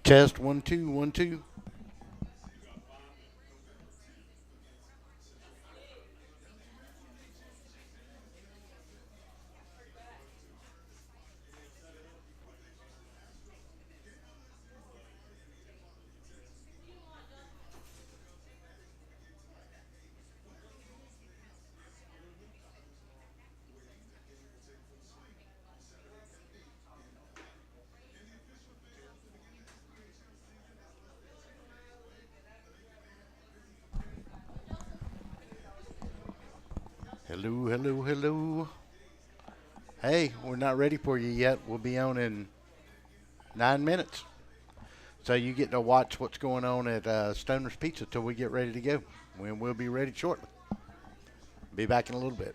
Test 1 2 1 2. Hello, hello, hello. Hey, we're not ready for you yet. We'll be on in 9 minutes. So you get to watch what's going on at Stoner's Pizza till we get ready to go. We'll be ready shortly. Be back in a little bit.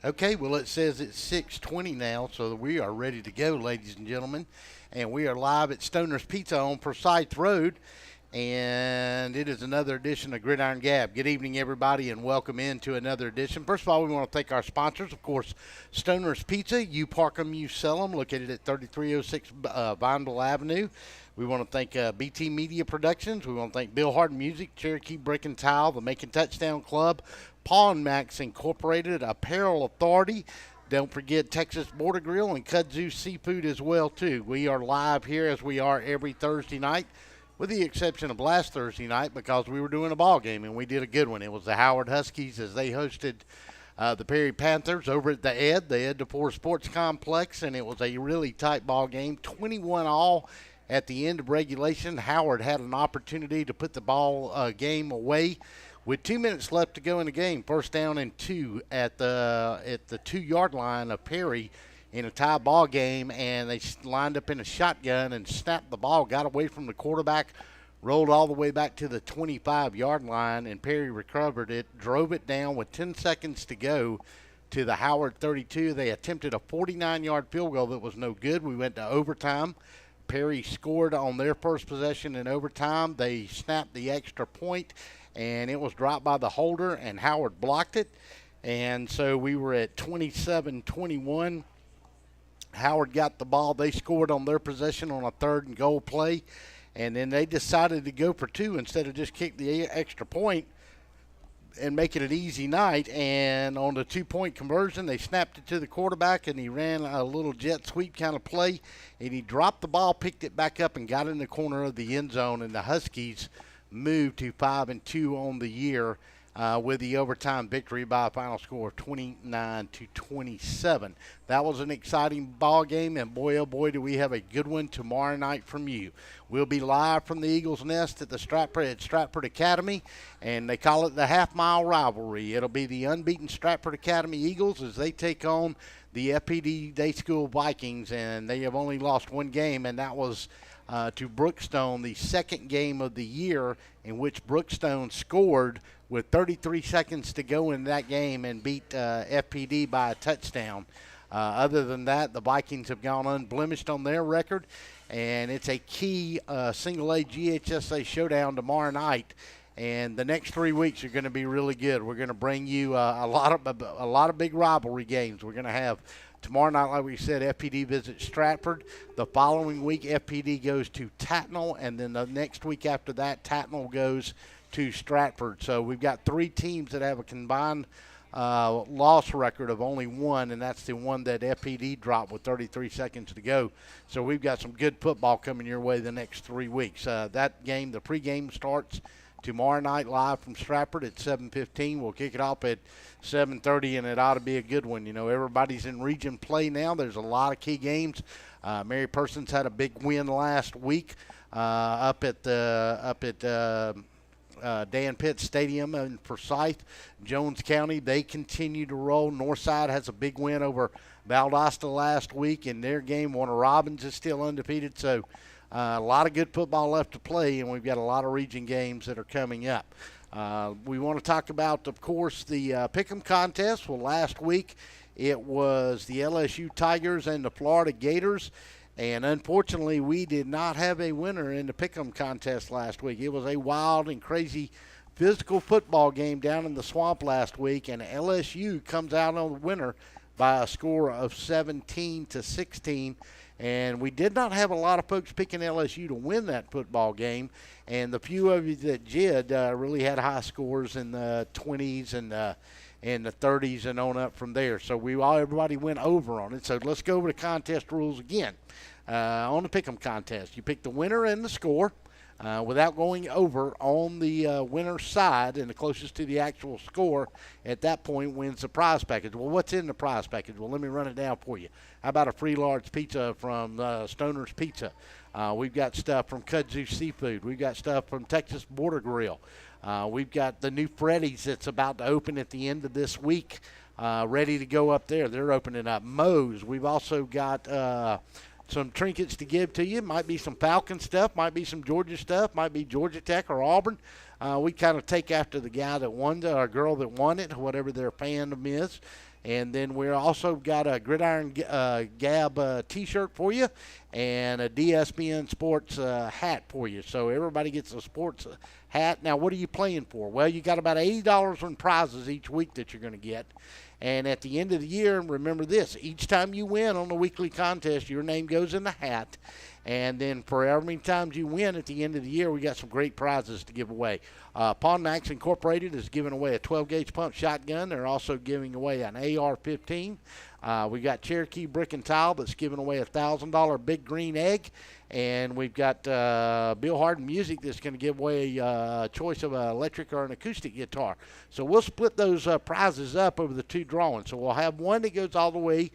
Okay, well, it says it's 6:20 now, so we are ready to go, ladies and gentlemen. And we are live at Stoner's Pizza on Forsyth Road. And it is another edition of Gridiron Gab. Good evening, everybody, and welcome into another edition. First of all, we want to thank our sponsors, of course, Stoner's Pizza. You park them, you sell them, located at 3306 Vineville Avenue. We want to thank BT Media Productions. We want to thank Bill Harden Music, Cherokee Brick and Tile, the Macon Touchdown Club, Paul and Max Incorporated, Apparel Authority. Don't forget Texas Border Grill and Kudzu Seafood as well, too. We are live here as we are every Thursday night, with the exception of last Thursday night because we were doing a ball game, and we did a good one. It was the Howard Huskies as they hosted the Perry Panthers over at the Ed DePore Sports Complex, and it was a really tight ball game, 21-all. At the end of regulation, Howard had an opportunity to put the ball game away with 2 minutes left to go in the game. First down and 2 at the 2-yard line of Perry in a tie ball game, and they lined up in a shotgun and snapped the ball, got away from the quarterback, rolled all the way back to the 25-yard line, and Perry recovered it, drove it down with 10 seconds to go to the Howard 32. They attempted a 49-yard field goal that was no good. We went to overtime. Perry scored on their first possession in overtime. They snapped the extra point, and it was dropped by the holder, and Howard blocked it. And so we were at 27-21. Howard got the ball. They scored on their possession on a 3rd and goal play, and then they decided to go for 2 instead of just kick the extra point and make it an easy night. And on the 2-point conversion, they snapped it to the quarterback, and he ran a little jet sweep kind of play, and he dropped the ball, picked it back up, and got in the corner of the end zone, and the Huskies moved to 5-2 on the year with the overtime victory by a final score of 29-27. That was an exciting ball game, and boy, oh boy, do we have a good one tomorrow night from you. We'll be live from the Eagles' Nest at Stratford Academy, and they call it the half-mile rivalry. It'll be the unbeaten Stratford Academy Eagles as they take on the FPD Day School Vikings, and they have only lost one game, and that was to Brookstone, the second game of the year in which Brookstone scored with 33 seconds to go in that game and beat FPD by a touchdown. Other than that, the Vikings have gone unblemished on their record, and it's a key single-A GHSA showdown tomorrow night. And the next 3 weeks are going to be really good. We're going to bring you a lot of big rivalry games. We're going to have tomorrow night, like we said, FPD visits Stratford. The following week, FPD goes to Tattnall, and then the next week after that, Tattnall goes to Stratford. So we've got 3 teams that have a combined loss record of only 1, and that's the one that FPD dropped with 33 seconds to go. So we've got some good football coming your way the next 3 weeks. That game, the pregame starts tomorrow night live from Stratford at 7:15. We'll kick it off at 7:30, and it ought to be a good one. You know, everybody's in region play now. There's a lot of key games. Mary Persons had a big win last week up at Dan Pitt Stadium in Forsyth. Jones County, they continue to roll. Northside has a big win over Valdosta last week in their game. Warner Robins is still undefeated, so a lot of good football left to play, and we've got a lot of region games that are coming up. We want to talk about, of course, the Pick'em contest. Well, last week it was the LSU Tigers and the Florida Gators, and unfortunately we did not have a winner in the Pick'em contest last week. It was a wild and crazy physical football game down in the swamp last week, and LSU comes out on the winner by a score of 17-16. And we did not have a lot of folks picking LSU to win that football game. And the few of you that did really had high scores in the 20s and the 30s and on up from there. So everybody went over on it. So let's go over the contest rules again. On the Pick'em contest, you pick the winner and the score without going over on the winner's side, and the closest to the actual score at that point wins the prize package. Well, what's in the prize package? Well, let me run it down for you. How about a free large pizza from Stoner's Pizza? We've got stuff from Kudzu Seafood. We've got stuff from Texas Border Grill. We've got the new Freddy's that's about to open at the end of this week, ready to go up there. They're opening up. Moe's. We've also got some trinkets to give to you. Might be some Falcon stuff, might be some Georgia stuff, might be Georgia Tech or Auburn. We kind of take after the guy that won it, or girl that won it, whatever their fandom is. And then we're also got a Gridiron Gab T-shirt for you and a DSBN Sports hat for you. So everybody gets a sports hat. Now, what are you playing for? Well, you got about $80 in prizes each week that you're going to get. And at the end of the year, remember this, each time you win on the weekly contest, your name goes in the hat. And then for however many times you win at the end of the year, we got some great prizes to give away. Pawn Max Incorporated is giving away a 12-gauge pump shotgun. They're also giving away an AR-15. We got Cherokee Brick and Tile that's giving away a $1,000 big green egg. And we've got Bill Harden Music that's going to give away a choice of an electric or an acoustic guitar. So we'll split those prizes up over the two drawings. So we'll have one that goes all the way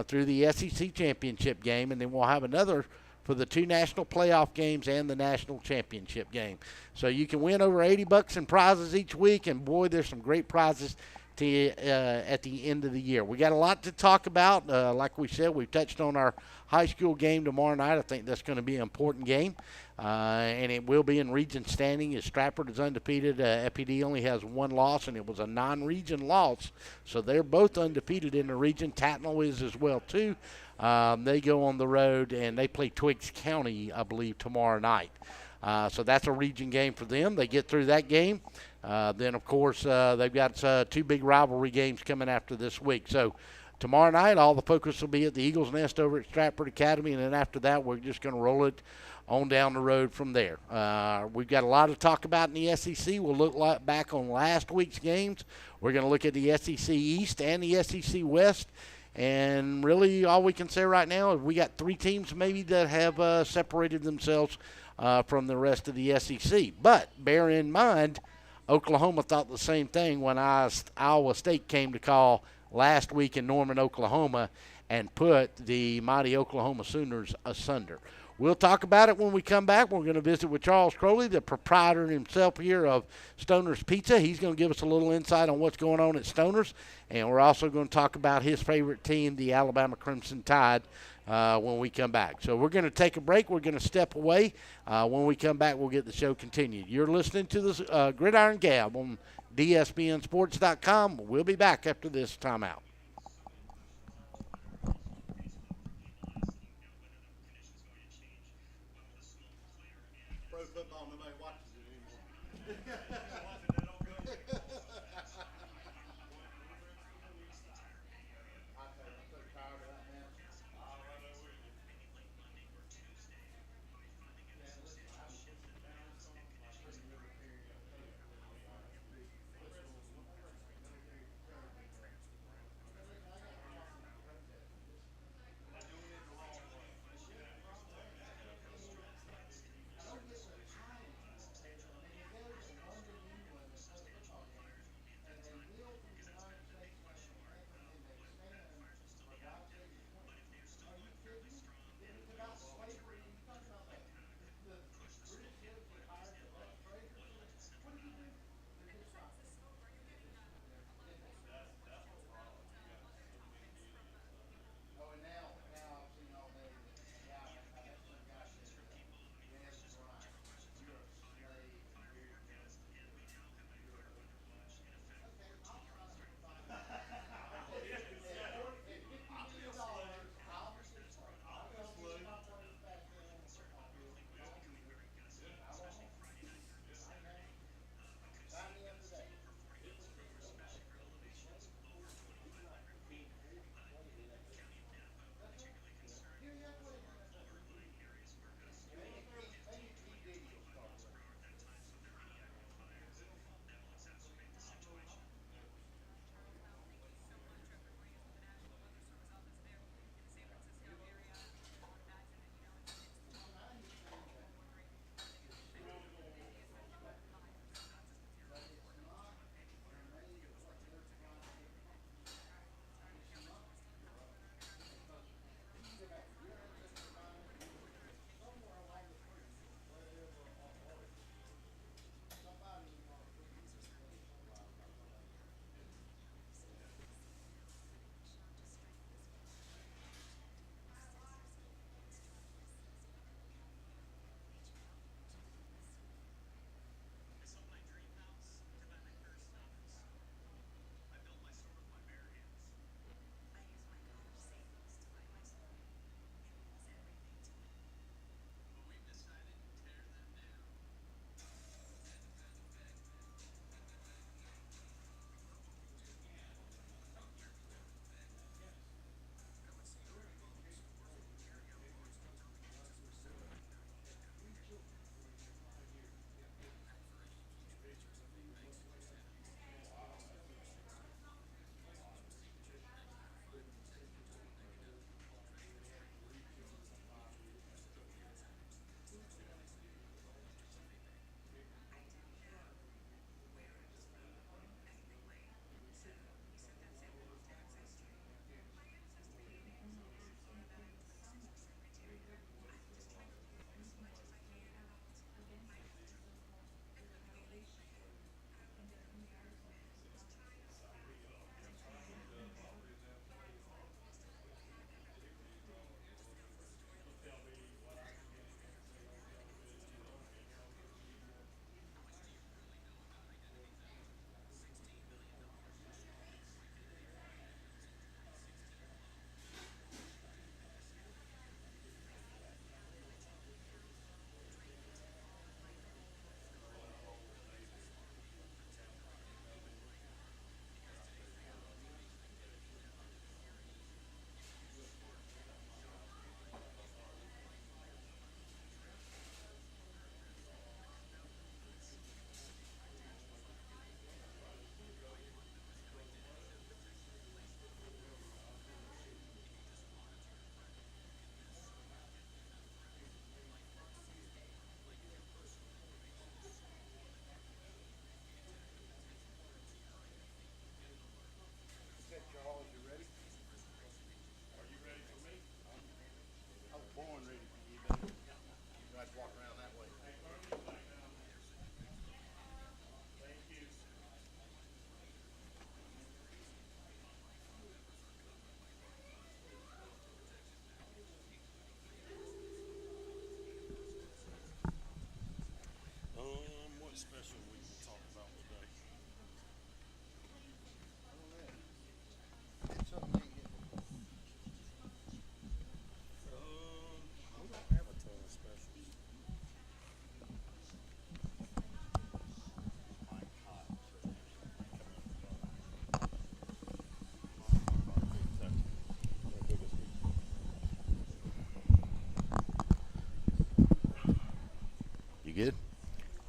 through the SEC championship game, and then we'll have another for the two national playoff games and the national championship game. So you can win over $80 in prizes each week, and boy, there's some great prizes to at the end of the year. We got a lot to talk about. Like we said, we've touched on our high school game tomorrow night. I think that's going to be an important game, and it will be in region standing as Stratford is undefeated. FPD only has one loss, and it was a non-region loss, so they're both undefeated in the region. Tatnall is as well, too. They go on the road, and they play Twiggs County, I believe, tomorrow night. So that's a region game for them. They get through that game. Then, of course, they've got two big rivalry games coming after this week. So tomorrow night, all the focus will be at the Eagles Nest over at Stratford Academy, and then after that, we're just going to roll it on down the road from there. We've got a lot to talk about in the SEC. We'll look back on last week's games. We're going to look at the SEC East and the SEC West. And really all we can say right now is we got three teams maybe that have separated themselves from the rest of the SEC. But bear in mind, Oklahoma thought the same thing when Iowa State came to call last week in Norman, Oklahoma, and put the mighty Oklahoma Sooners asunder. We'll talk about it when we come back. We're going to visit with Charles Crowley, the proprietor himself here of Stoner's Pizza. He's going to give us a little insight on what's going on at Stoner's. And we're also going to talk about his favorite team, the Alabama Crimson Tide, when we come back. So we're going to take a break. We're going to step away. When we come back, we'll get the show continued. You're listening to this Gridiron Gab on DSBNSports.com. We'll be back after this timeout. special we can talk about today? We don't have a ton of specials. You good?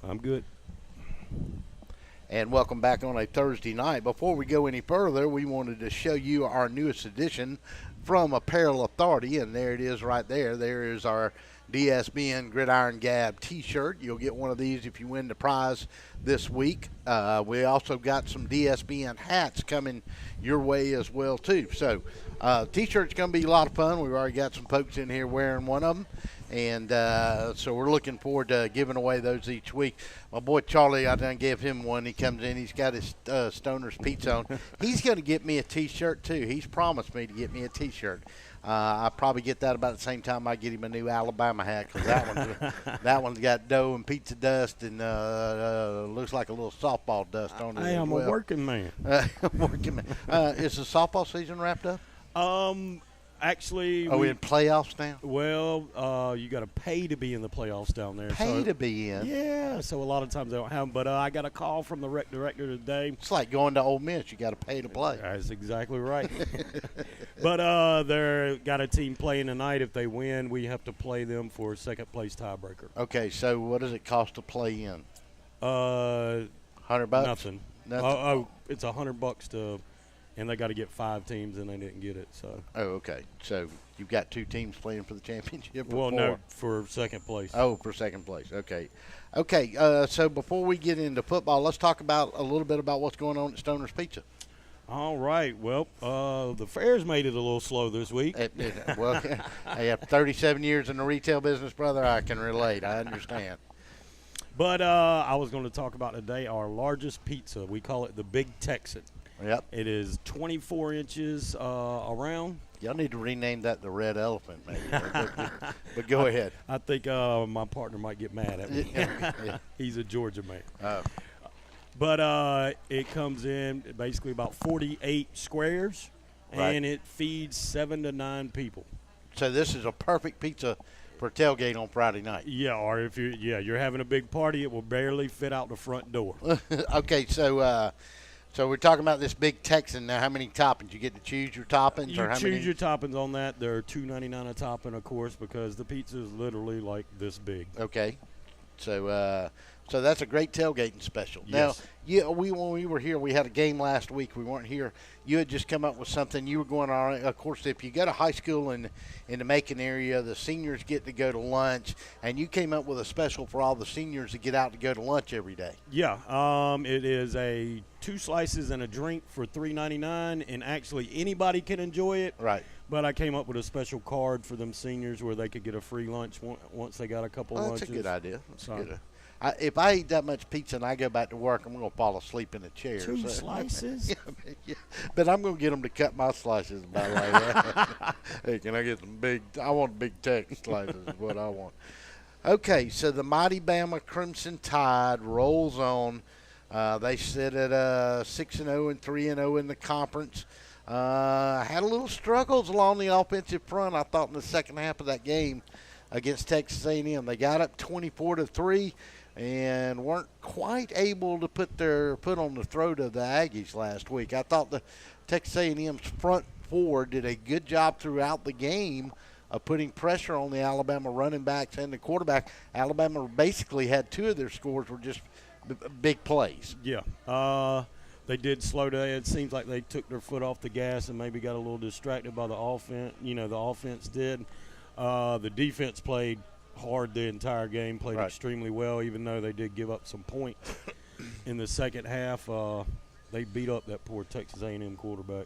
I'm good. And welcome back on a Thursday night. Before we go any further, we wanted to show you our newest edition from Apparel Authority, and there it is right there. There is our DSBN Gridiron Gab t-shirt. You'll get one of these if you win the prize this week. We also got some DSBN hats coming your way as well, too. So t-shirt's going to be a lot of fun. We've already got some folks in here wearing one of them. And so we're looking forward to giving away those each week. My boy Charlie, I done gave him one. He comes in. He's got his Stoner's Pizza on. He's going to get me a T-shirt, too. He's promised me to get me a T-shirt. I'll probably get that about the same time I get him a new Alabama hat, because that one's got dough and pizza dust and looks like a little softball dust on it. I am a working man. Working man. Is the softball season wrapped up? Actually, Are we in playoffs now? Well, you got to pay to be in the playoffs down there. Pay to be in? Yeah, so a lot of times they don't have them. But I got a call from the rec director today. It's like going to Ole Miss. You got to pay to play. That's exactly right. But they're got a team playing tonight. If they win, we have to play them for second place tiebreaker. Okay, so what does it cost to play in? $100. Nothing. It's $100 to. And they got to get 5 teams, and they didn't get it. So. Oh, okay. So you've got 2 teams playing for the championship? Well, no, for second place. Oh, for second place. Okay. Okay, so before we get into football, let's talk about a little bit about what's going on at Stoner's Pizza. All right. Well, the fair's made it a little slow this week. Well, I have 37 years in the retail business, brother. I can relate. I understand. But I was going to talk about today our largest pizza. We call it the Big Texan. Yep. It is 24 inches around. Y'all need to rename that the Red Elephant, maybe. but go ahead. I think my partner might get mad at me. Yeah. He's a Georgia man. Oh. But it comes in basically about 48 squares, Right. and it feeds 7 to 9 people. So this is a perfect pizza for tailgate on Friday night. Yeah, or if you're having a big party, it will barely fit out the front door. Okay, so we're talking about this Big Texan. Now, how many toppings? You get to choose your toppings? You or how choose many? your toppings on that. They're $2.99 a topping, of course, because the pizza is literally like this big. Okay. So that's a great tailgating special. Yes. Now, when we were here, we had a game last week. We weren't here. You had just come up with something. You were going on. Of course, if you go to high school in the Macon area, the seniors get to go to lunch, and you came up with a special for all the seniors to get out to go to lunch every day. Yeah. It is 2 slices and a drink for $3.99, and actually anybody can enjoy it. Right. But I came up with a special card for them seniors where they could get a free lunch once they got a couple lunches. That's a good idea. That's So- good. If I eat that much pizza and I go back to work, I'm going to fall asleep in a chair. 2 slices? Yeah, but I'm going to get them to cut my slices by like Hey, can I get some I want big Tex slices is what I want. Okay, so the mighty Bama Crimson Tide rolls on. They sit at 6-0 and 3-0 in the conference. Had a little struggles along the offensive front, I thought, in the second half of that game against Texas A&M. They got up 24-3 and weren't quite able to put their foot on the throat of the Aggies last week. I thought the Texas A&M's front four did a good job throughout the game of putting pressure on the Alabama running backs and the quarterback. Alabama basically had 2 of their scores were just big plays. Yeah. They did slow down. It seems like they took their foot off the gas and maybe got a little distracted by the offense. The offense did. The defense played hard the entire game, played Right. extremely well, even though they did give up some points in the second half. They beat up that poor Texas A&M quarterback.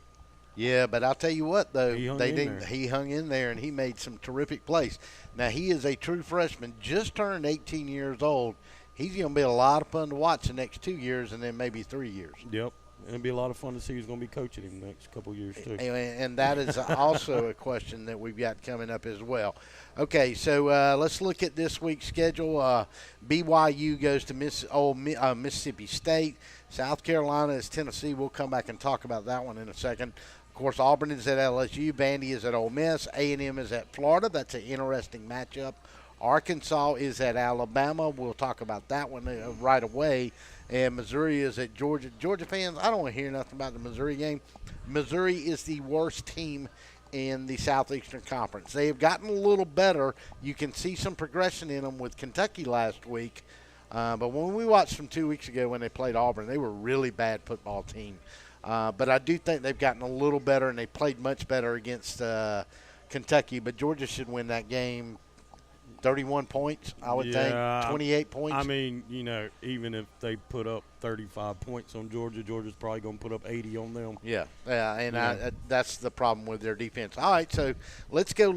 Yeah, but I'll tell you what, though, He hung in there, and he made some terrific plays. Now, he is a true freshman, just turned 18 years old. He's going to be a lot of fun to watch the next 2 years and then maybe 3 years. Yep. It'll be a lot of fun to see who's going to be coaching him next couple of years, too. And that is also a question that we've got coming up as well. Okay, so let's look at this week's schedule. BYU goes to Mississippi State. South Carolina is Tennessee. We'll come back and talk about that one in a second. Of course, Auburn is at LSU. Vandy is at Ole Miss. A&M is at Florida. That's an interesting matchup. Arkansas is at Alabama. We'll talk about that one right away. And Missouri is at Georgia. Georgia fans, I don't want to hear nothing about the Missouri game. Missouri is the worst team in the Southeastern Conference. They have gotten a little better. You can see some progression in them with Kentucky last week. But when we watched them 2 weeks ago when they played Auburn, they were a really bad football team. But I do think they've gotten a little better, and they played much better against Kentucky. But Georgia should win that game. 31 points, I would think. 28 points. I mean, even if they put up 35 points on Georgia, Georgia's probably going to put up 80 on them. Yeah, and that's the problem with their defense. All right, so let's go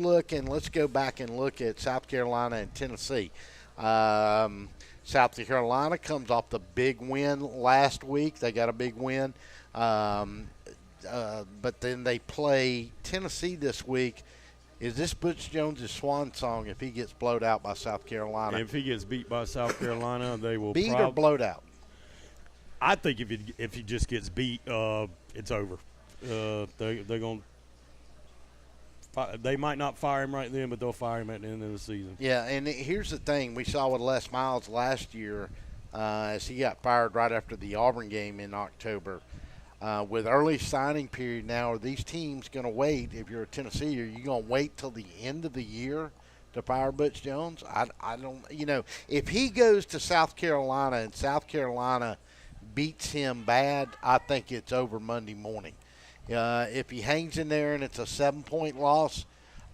back and look at South Carolina and Tennessee. South Carolina comes off the big win last week. They got a big win. But then they play Tennessee this week. Is this Butch Jones' swan song if he gets blowed out by South Carolina? If he gets beat by South Carolina, they will beat or blowed out? I think if he just gets beat, it's over. They're going. They might not fire him right then, but they'll fire him at the end of the season. Yeah, and here's the thing: we saw with Les Miles last year, as he got fired right after the Auburn game in October. With early signing period now, are these teams going to wait? If you're a Tennessee, are you going to wait till the end of the year to fire Butch Jones? I don't. If he goes to South Carolina and South Carolina beats him bad, I think it's over Monday morning. If he hangs in there and it's a 7-point loss,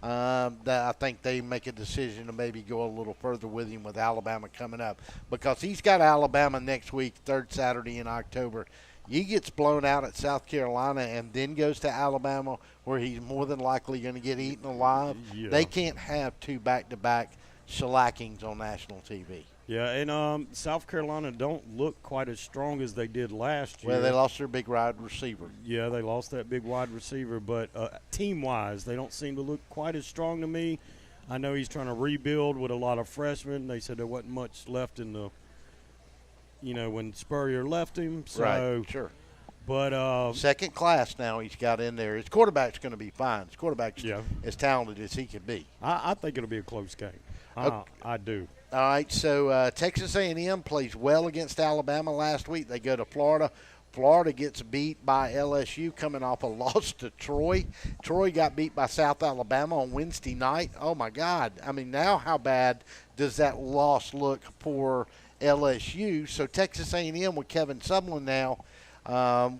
I think they make a decision to maybe go a little further with him with Alabama coming up, because he's got Alabama next week, third Saturday in October. He gets blown out at South Carolina and then goes to Alabama, where he's more than likely going to get eaten alive. Yeah. They can't have two back-to-back shellackings on national TV. Yeah, and South Carolina don't look quite as strong as they did last year. Well, they lost their big wide receiver. Yeah, they lost that big wide receiver. But team-wise, they don't seem to look quite as strong to me. I know he's trying to rebuild with a lot of freshmen. They said there wasn't much left in the – when Spurrier left him. So, right, sure. But second class now he's got in there. His quarterback's going to be fine. His quarterback's as talented as he can be. I think it'll be a close game. I do. All right, so Texas A&M plays well against Alabama last week. They go to Florida. Florida gets beat by LSU coming off a loss to Troy. Troy got beat by South Alabama on Wednesday night. Oh, my God. I mean, now how bad does that loss look for LSU? So Texas A&M with Kevin Sumlin now,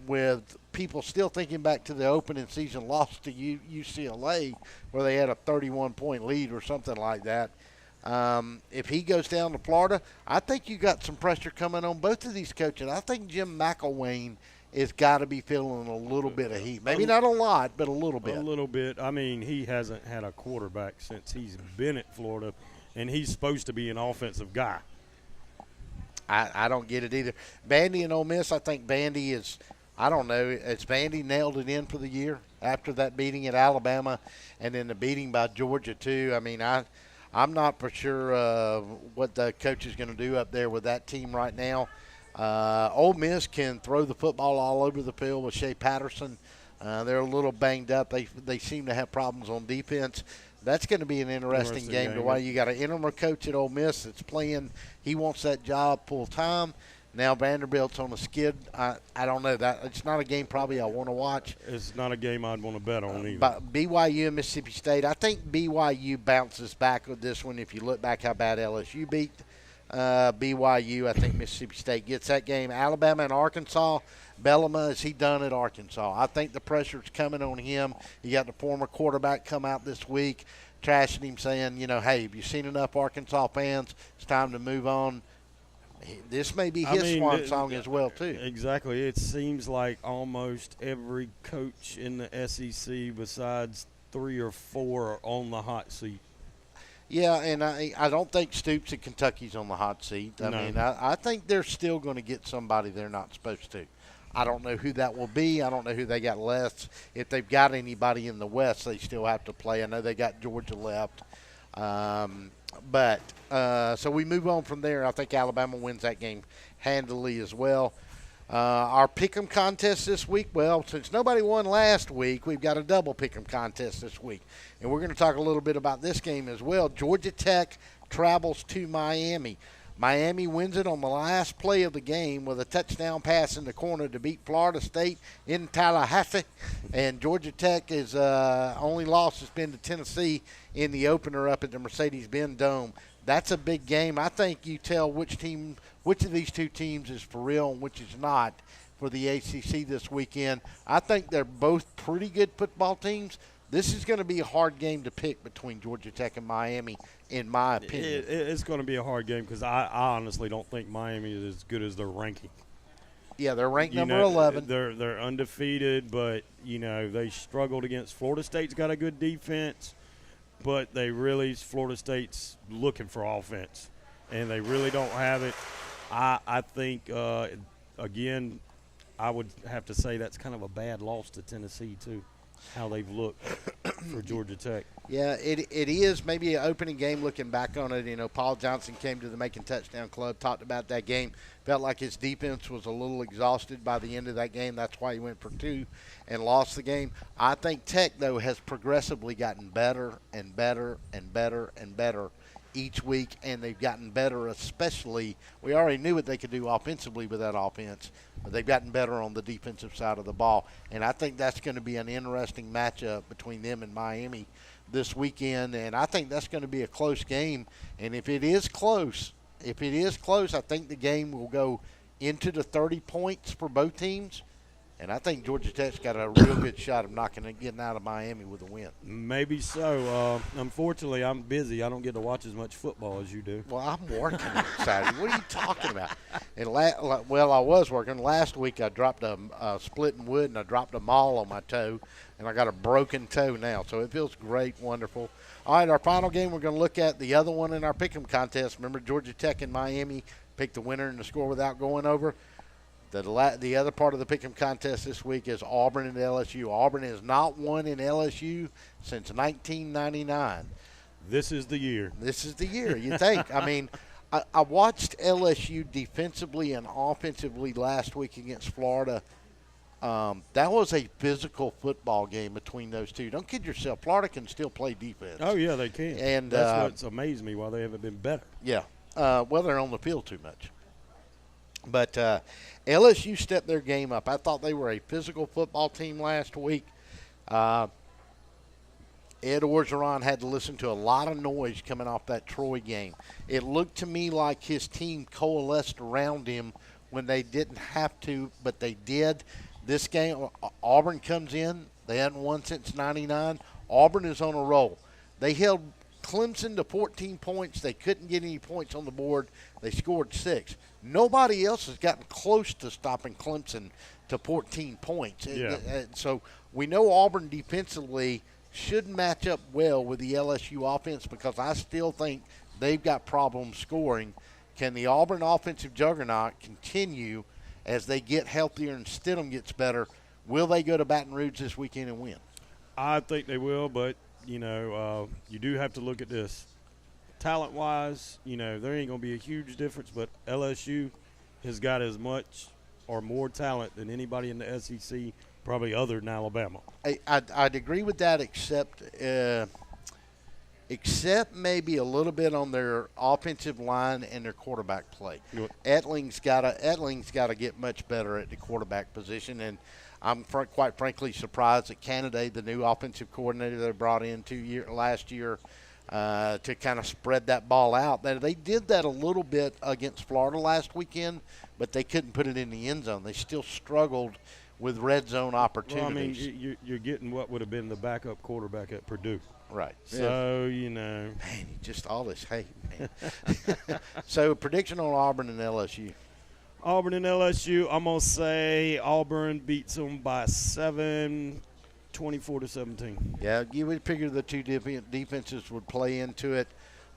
with people still thinking back to the opening season loss to UCLA, where they had a 31-point lead or something like that. If he goes down to Florida, I think you got some pressure coming on both of these coaches. I think Jim McElwain has got to be feeling a little bit of heat. Maybe not a lot, but a little bit. A little bit. I mean, he hasn't had a quarterback since he's been at Florida, and he's supposed to be an offensive guy. I don't get it either. Vandy and Ole Miss, I think Vandy is, I don't know, has Vandy nailed it in for the year after that beating at Alabama and then the beating by Georgia too? I mean, I'm not for sure what the coach is going to do up there with that team right now. Ole Miss can throw the football all over the field with Shea Patterson. They're a little banged up. They seem to have problems on defense. That's going to be an interesting game. The way you got an interim coach at Ole Miss that's playing. He wants that job full time. Now Vanderbilt's on a skid. I don't know. It's not a game probably I want to watch. It's not a game I'd want to bet on either. But BYU and Mississippi State, I think BYU bounces back with this one. If you look back how bad LSU beat BYU, I think Mississippi State gets that game. Alabama and Arkansas, Bellama, is he done at Arkansas? I think the pressure's coming on him. You got the former quarterback come out this week trashing him, saying, hey, have you seen enough Arkansas fans? It's time to move on. This may be his swan song as well, too. Exactly. It seems like almost every coach in the SEC besides 3 or 4 are on the hot seat. Yeah, and I don't think Stoops at Kentucky's on the hot seat. I mean, I think they're still going to get somebody they're not supposed to. I don't know who that will be. I don't know who they got left. If they've got anybody in the West, they still have to play. I know they got Georgia left. So we move on from there. I think Alabama wins that game handily as well. Our pick'em contest this week, well, since nobody won last week, we've got a double pick'em contest this week. And we're going to talk a little bit about this game as well. Georgia Tech travels to Miami. Miami wins it on the last play of the game with a touchdown pass in the corner to beat Florida State in Tallahassee. And Georgia Tech is only loss has been to Tennessee in the opener up at the Mercedes-Benz Dome. That's a big game. I think you tell which of these two teams is for real and which is not for the ACC this weekend. I think they're both pretty good football teams. This is going to be a hard game to pick between Georgia Tech and Miami, in my opinion. It's going to be a hard game because I honestly don't think Miami is as good as their ranking. Yeah, they're ranked number 11. They're undefeated, but, they struggled against Florida State's got a good defense, but Florida State's looking for offense, and they really don't have it. I think, again, I would have to say that's kind of a bad loss to Tennessee, too, how they've looked for Georgia Tech. Yeah, it is maybe an opening game looking back on it. Paul Johnson came to the Macon Touchdown Club, talked about that game, felt like his defense was a little exhausted by the end of that game. That's why he went for 2 and lost the game. I think Tech, though, has progressively gotten better and better and better and better each week, and they've gotten better, especially we already knew what they could do offensively with that offense, but they've gotten better on the defensive side of the ball, and I think that's going to be an interesting matchup between them and Miami this weekend, and I think that's going to be a close game, and if it is close, I think the game will go into the 30 points for both teams. And I think Georgia Tech's got a real good shot of getting out of Miami with a win. Maybe so. Unfortunately, I'm busy. I don't get to watch as much football as you do. Well, I'm working on Saturday. What are you talking about? And I was working. Last week I dropped a split in wood and I dropped a maul on my toe, and I got a broken toe now. So it feels great, wonderful. All right, our final game, we're going to look at the other one in our pick'em contest. Remember, Georgia Tech and Miami picked the winner and the score without going over. The other part of the pick'em contest this week is Auburn and LSU. Auburn has not won in LSU since 1999. This is the year. You think. I mean, I watched LSU defensively and offensively last week against Florida. That was a physical football game between those two. Don't kid yourself. Florida can still play defense. Oh, yeah, they can. And that's what's amazed me, why they haven't been better. Yeah. Well, they're on the field too much. But LSU stepped their game up. I thought they were a physical football team last week. Ed Orgeron had to listen to a lot of noise coming off that Troy game. It looked to me like his team coalesced around him when they didn't have to, but they did. This game, Auburn comes in. They hadn't won since 99. Auburn is on a roll. They held Clemson to 14 points. They couldn't get any points on the board. They scored 6. Nobody else has gotten close to stopping Clemson to 14 points. Yeah. So we know Auburn defensively should match up well with the LSU offense because I still think they've got problems scoring. Can the Auburn offensive juggernaut continue as they get healthier and Stidham gets better? Will they go to Baton Rouge this weekend and win? I think they will, but, you do have to look at this. Talent-wise, there ain't going to be a huge difference, but LSU has got as much or more talent than anybody in the SEC, probably other than Alabama. I'd agree with that, except maybe a little bit on their offensive line and their quarterback play. Etling's got to get much better at the quarterback position, and I'm quite frankly surprised that Canada, the new offensive coordinator they brought in last year, to kind of spread that ball out. They did that a little bit against Florida last weekend, but they couldn't put it in the end zone. They still struggled with red zone opportunities. Well, I mean, you're getting what would have been the backup quarterback at Purdue. Right. So, Man, just all this hate, man. So, prediction on Auburn and LSU. Auburn and LSU, I'm going to say Auburn beats them by 7, 24-17. Yeah, you would figure the two defenses would play into it.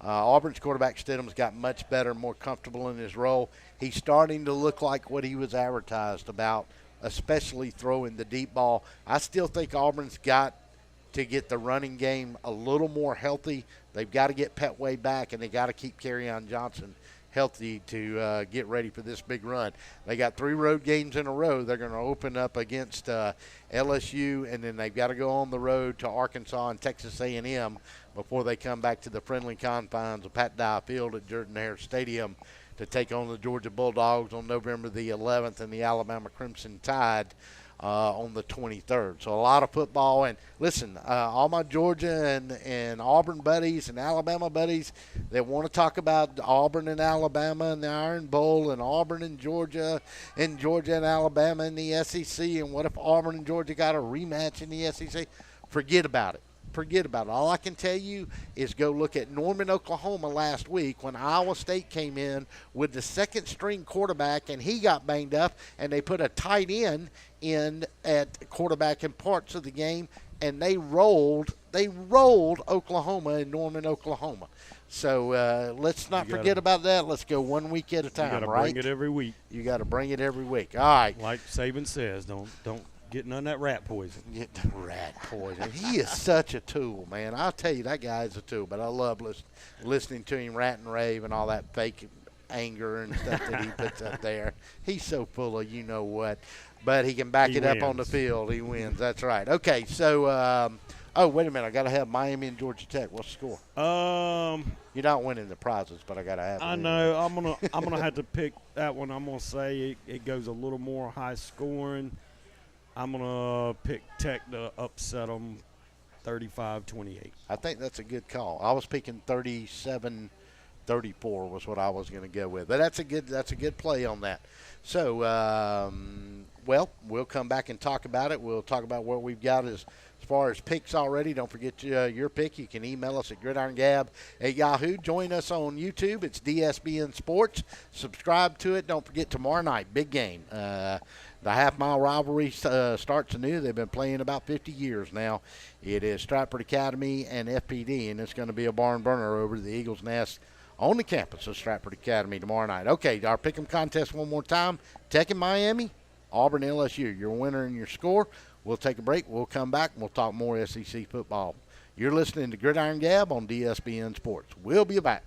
Auburn's quarterback Stidham's got much better, more comfortable in his role. He's starting to look like what he was advertised about especially throwing the deep ball. I still think Auburn's got to get the running game a little more healthy. They've got to get Petway back, and they got to keep Kerryon Johnson healthy to get ready for this big run. They got 3 road games in a row. They're going to open up against LSU, and then they've got to go on the road to Arkansas and Texas A&M before they come back to the friendly confines of Pat Dye Field at Jordan-Hare Stadium to take on the Georgia Bulldogs on November the 11th and the Alabama Crimson Tide on the 23rd. So a lot of football. And listen, all my Georgia and Auburn buddies and Alabama buddies that want to talk about Auburn and Alabama and the Iron Bowl and Auburn and Georgia and Alabama in the SEC, and what if Auburn and Georgia got a rematch in the SEC? Forget about it. Forget about it. All I can tell you is go look at Norman, Oklahoma last week when Iowa State came in with the second-string quarterback and he got banged up, and they put a tight end in at quarterback in parts of the game, and they rolled Oklahoma in Norman, Oklahoma. So let's not forget about that. Let's go 1 week at a time, you gotta right? Bring it every week. You got to bring it every week. All right. Like Saban says, don't get none of that rat poison. Get the rat poison. He is such a tool, man. I'll tell you, that guy is a tool. But I love listening to him rant and rave and all that fake anger and stuff that he puts up there. He's so full of you know what. But he can back it up on the field. He wins. That's right. Okay, so oh, wait a minute. I got to have Miami and Georgia Tech. What's the score? You're not winning the prizes, but I got to have it. I know. I'm gonna have to pick that one. I'm gonna say it goes a little more high scoring. I'm going to pick Tech to upset them 35-28. I think that's a good call. I was picking 37-34 was what I was going to go with. But that's a good play on that. So, well, we'll come back and talk about it. We'll talk about what we've got as far as picks already. Don't forget your pick. You can email us at GridironGab@Yahoo. Join us on YouTube. It's DSBN Sports. Subscribe to it. Don't forget tomorrow night, big game. The half-mile rivalry starts anew. They've been playing about 50 years now. It is Stratford Academy and FPD, and it's going to be a barn burner over the Eagles' Nest on the campus of Stratford Academy tomorrow night. Okay, our pick'em contest one more time. Tech and Miami, Auburn, LSU. Your winner and your score. We'll take a break. We'll come back, and we'll talk more SEC football. You're listening to Gridiron Gab on DSBN Sports. We'll be back.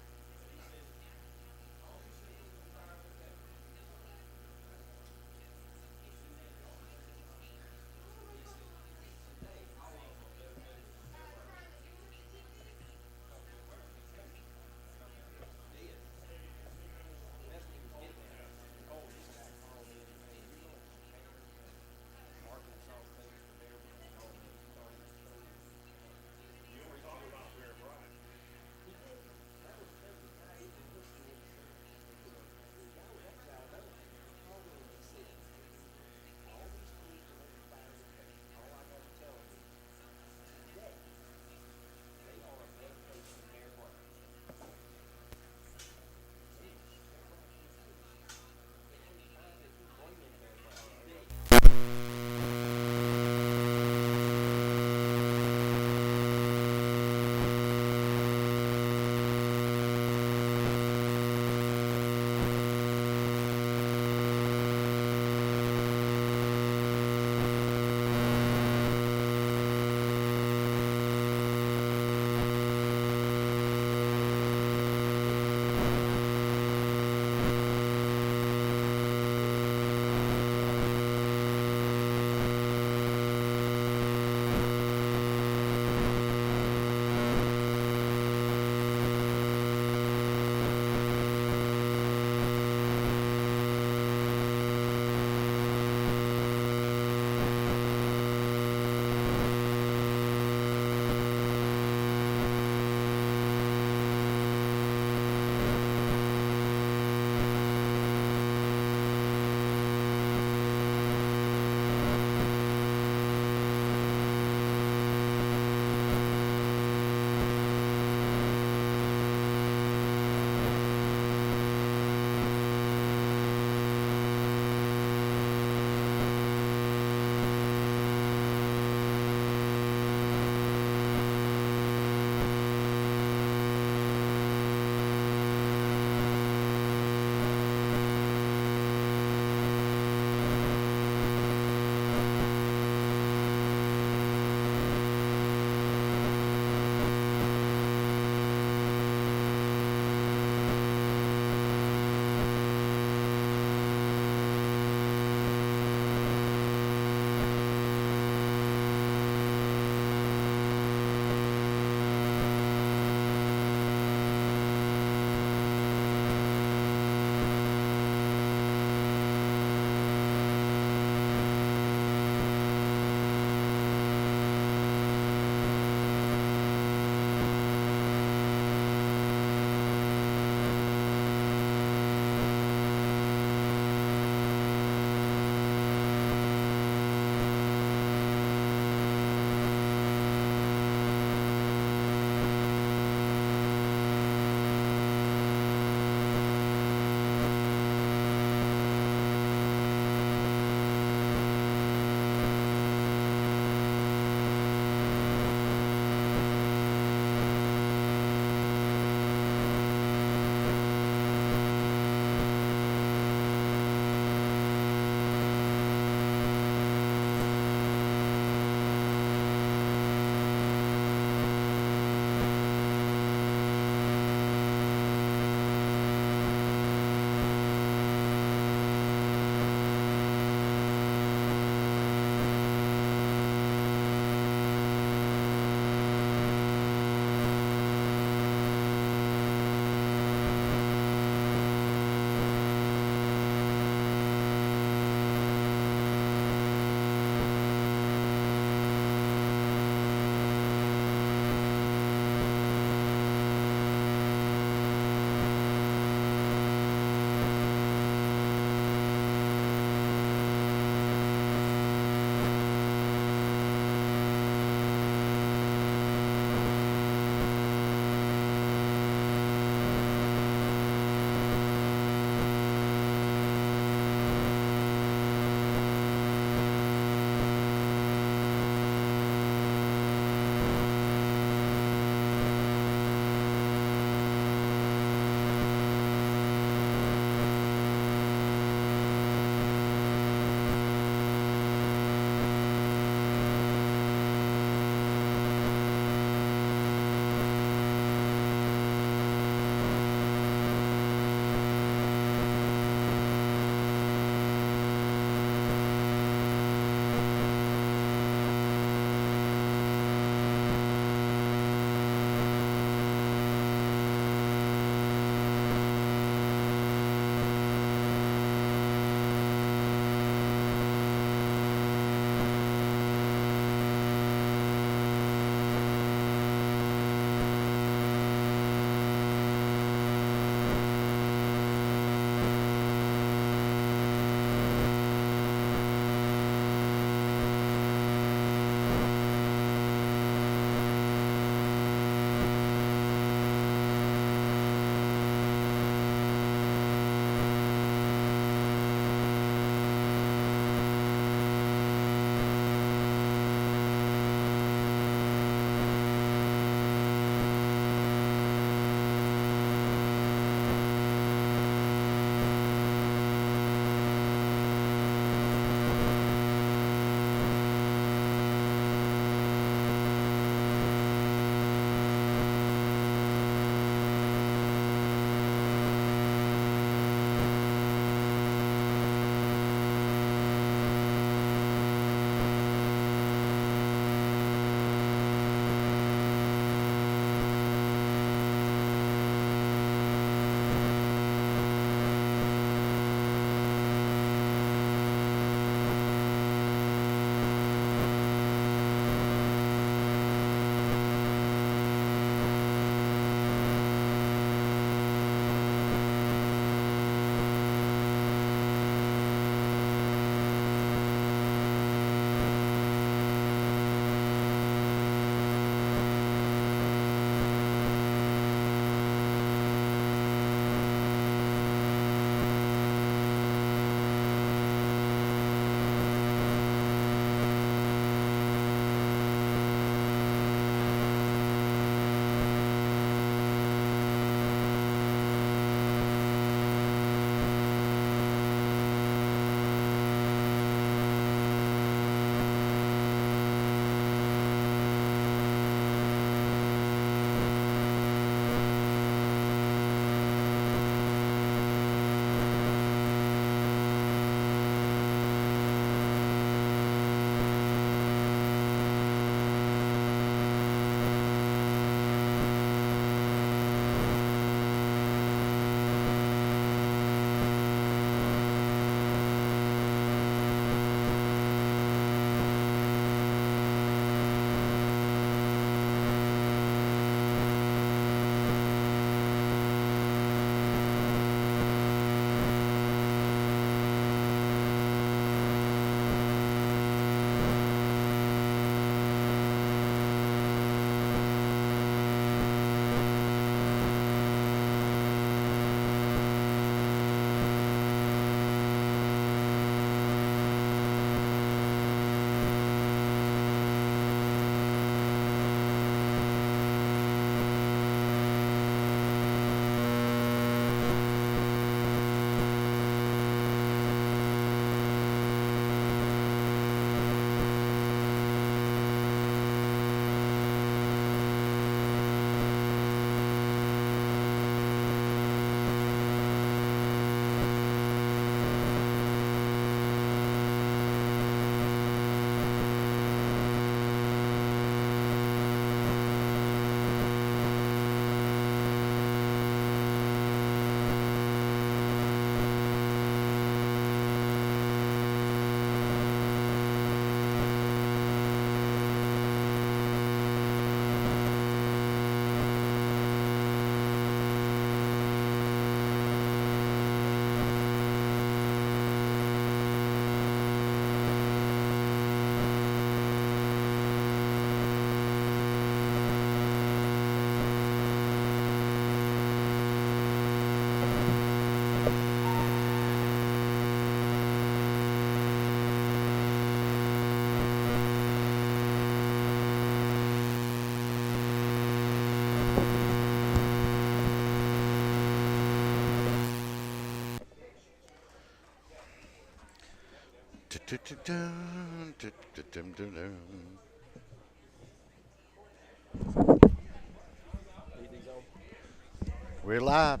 We're live.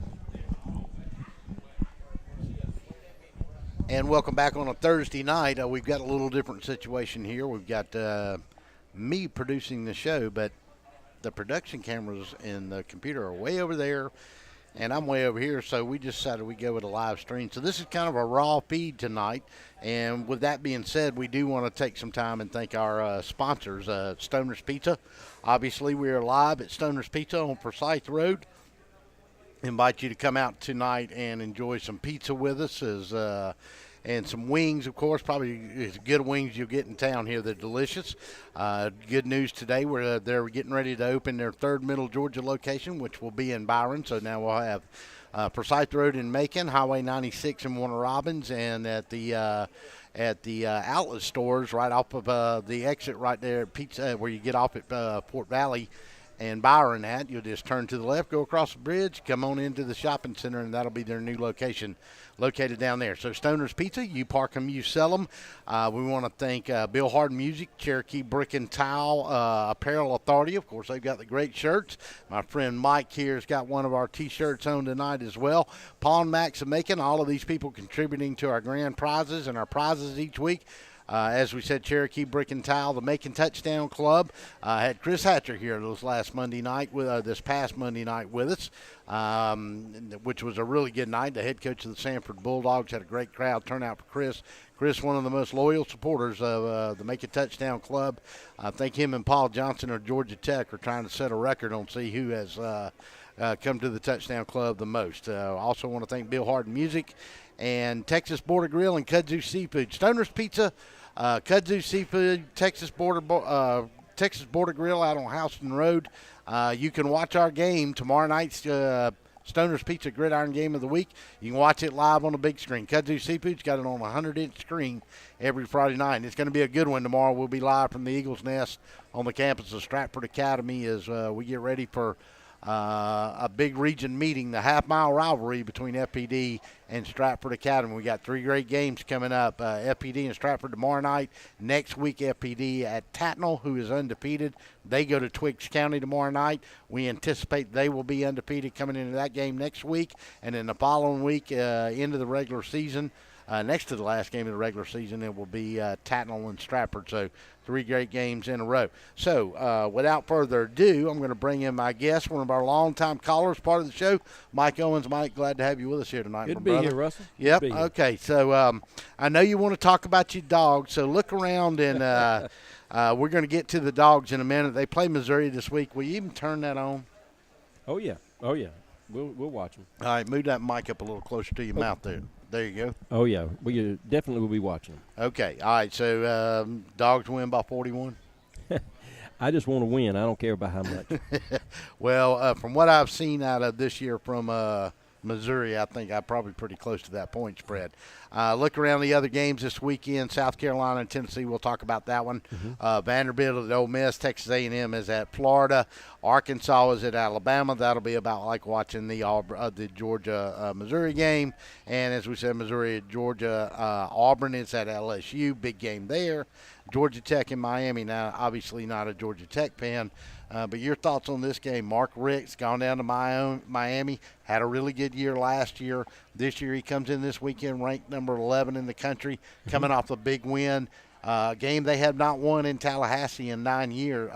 And welcome back on a Thursday night. We've got a little different situation here. We've got me producing the show, but the production cameras and the computer are way over there, and I'm way over here, so we just decided we'd go with a live stream. So this is kind of a raw feed tonight, and with that being said, we do want to take some time and thank our sponsors, Stoner's Pizza. Obviously, we are live at Stoner's Pizza on Forsyth Road. Invite you to come out tonight and enjoy some pizza with us and some wings, of course, probably as good wings you'll get in town here. They're delicious. Good news today, they're getting ready to open their third Middle Georgia location, which will be in Byron. So now we'll have Forsyth Road in Macon, Highway 96 in Warner Robins, and at the outlet stores right off of the exit right there at Pizza, where you get off at Fort Valley and Byron at. You'll just turn to the left, go across the bridge, come on into the shopping center, and that'll be their new location located down there. So Stoner's Pizza, you park them, you sell them. We want to thank Bill Harden Music, Cherokee Brick and Tile Apparel Authority. Of course, they've got the great shirts. My friend Mike here has got one of our T-shirts on tonight as well. Pawn Max of Macon, all of these people contributing to our grand prizes and our prizes each week. As we said, Cherokee Brick and Tile, the Macon Touchdown Club, had Chris Hatcher here this past Monday night with us, which was a really good night. The head coach of the Sanford Bulldogs had a great crowd turnout for Chris. Chris, one of the most loyal supporters of the Macon Touchdown Club. I think him and Paul Johnson of Georgia Tech are trying to set a record on see who has come to the Touchdown Club the most. I also want to thank Bill Harden Music and Texas Border Grill and Kudzu Seafood. Stoner's Pizza, Kudzu Seafood, Texas Border Grill out on Houston Road. You can watch our game tomorrow night's Stoner's Pizza Gridiron Game of the Week. You can watch it live on the big screen. Kudzu Seafood's got it on a 100-inch screen every Friday night. And it's going to be a good one tomorrow. We'll be live from the Eagles Nest on the campus of Stratford Academy as we get ready for a big region meeting, the half-mile rivalry between FPD and Stratford Academy. We got 3 great games coming up. FPD and Stratford tomorrow night. Next week, FPD at Tatnall, who is undefeated. They go to Twiggs County tomorrow night. We anticipate they will be undefeated coming into that game next week. And then the following week, into the regular season, next to the last game of the regular season, it will be Tatnall and Stratford. So 3 great games in a row. So without further ado, I'm going to bring in my guest, one of our longtime callers, part of the show, Mike Owens. Mike, glad to have you with us here tonight. Good to be here, Russell. Yep. Okay. So I know you want to talk about your dogs. So look around, and we're going to get to the dogs in a minute. They play Missouri this week. Will you even turn that on? Oh yeah. We'll watch them. All right. Move that mic up a little closer to your mouth there. There you go. Oh yeah. We definitely will be watching them. Okay. All right. So dogs win by 41. I just want to win. I don't care about how much. Well, from what I've seen out of this year from Missouri, I think I'm probably pretty close to that point spread. Look around the other games this weekend. South Carolina and Tennessee, we'll talk about that one. Vanderbilt at Ole Miss. Texas A&M is at Florida. Arkansas is at Alabama. That'll be about like watching the Georgia-Missouri game. And as we said, Missouri at Georgia. Auburn is at LSU. Big game there. Georgia Tech and Miami. Now, obviously not a Georgia Tech fan, but your thoughts on this game? Mark Richt's gone down to Miami, had a really good year last year. This year he comes in this weekend ranked number 11 in the country, coming off a big win. Game they have not won in Tallahassee in 9 years.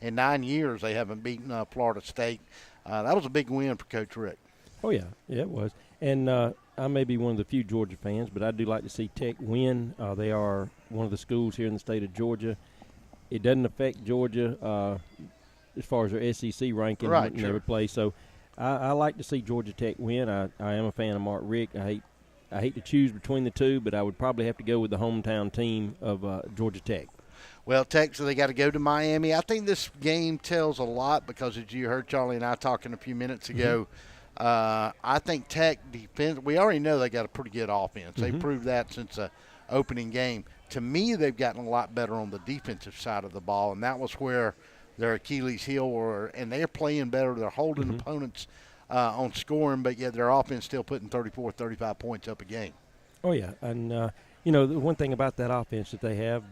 In 9 years they haven't beaten Florida State. That was a big win for Coach Richt. Oh yeah, it was. And I may be one of the few Georgia fans, but I do like to see Tech win. They are one of the schools here in the state of Georgia. It doesn't affect Georgia as far as their SEC ranking right, in every place. So I like to see Georgia Tech win. I am a fan of Mark Richt. I hate to choose between the two, but I would probably have to go with the hometown team of Georgia Tech. Well, Tech, so they got to go to Miami. I think this game tells a lot because, as you heard Charlie and I talking a few minutes ago, I think Tech defense, we already know they got a pretty good offense. They proved that since the opening game. To me, they've gotten a lot better on the defensive side of the ball, and that was where their Achilles heel were, and they're playing better. They're holding opponents on scoring, but yet their offense still putting 34, 35 points up a game. Oh, yeah. And, the one thing about that offense that they have,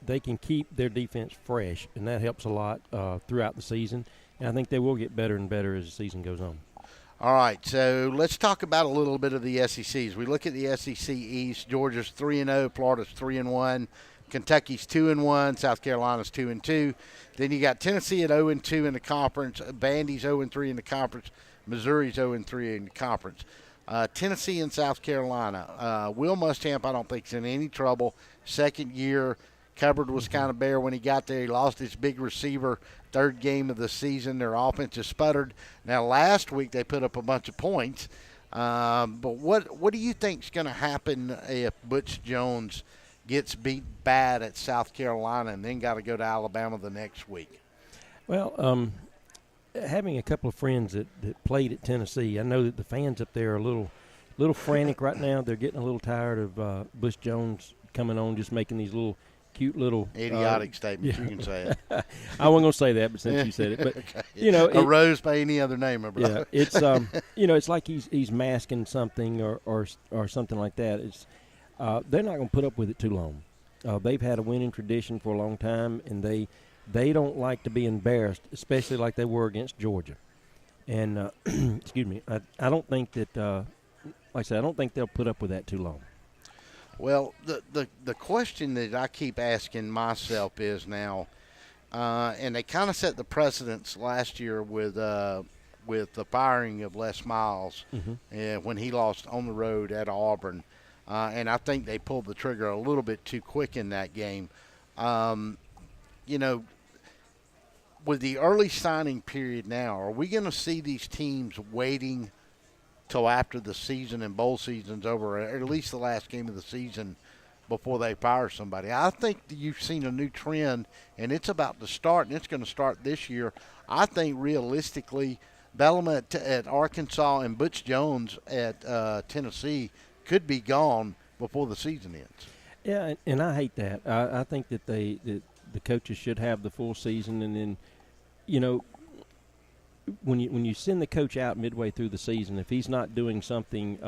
they can keep their defense fresh, and that helps a lot throughout the season. And I think they will get better and better as the season goes on. All right, so let's talk about a little bit of the SECs. We look at the SEC East. Georgia's 3-0, Florida's 3-1, Kentucky's 2-1, South Carolina's 2-2. Then you got Tennessee at 0-2 in the conference, Vandy's 0-3 in the conference, Missouri's 0-3 in the conference. Tennessee and South Carolina. Will Muschamp, I don't think, is in any trouble. Second year, cupboard was kind of bare when he got there. He lost his big receiver, third game of the season. Their offense has sputtered. Now, last week they put up a bunch of points. But what do you think is going to happen if Butch Jones gets beat bad at South Carolina and then got to go to Alabama the next week? Well, having a couple of friends that played at Tennessee, I know that the fans up there are a little frantic right now. They're getting a little tired of Butch Jones coming on, just making these little cute little idiotic statements. You can say it. I wasn't going to say that, but since you said it, but okay. A rose by any other name, my brother. Yeah, it's it's like he's masking something or something like that. It's they're not going to put up with it too long. They've had a winning tradition for a long time, and they don't like to be embarrassed, especially like they were against Georgia. And excuse me, I don't think that like I said, I don't think they'll put up with that too long. Well, the question that I keep asking myself is now, and they kind of set the precedence last year with the firing of Les Miles when he lost on the road at Auburn, and I think they pulled the trigger a little bit too quick in that game. With the early signing period now, are we going to see these teams waiting till after the season and bowl season's over, or at least the last game of the season, before they fire somebody? I think that you've seen a new trend, and it's about to start, and it's going to start this year. I think realistically, Bellamy at Arkansas and Butch Jones at Tennessee could be gone before the season ends. Yeah, and I hate that. I think that the coaches should have the full season, and then, when you send the coach out midway through the season, if he's not doing something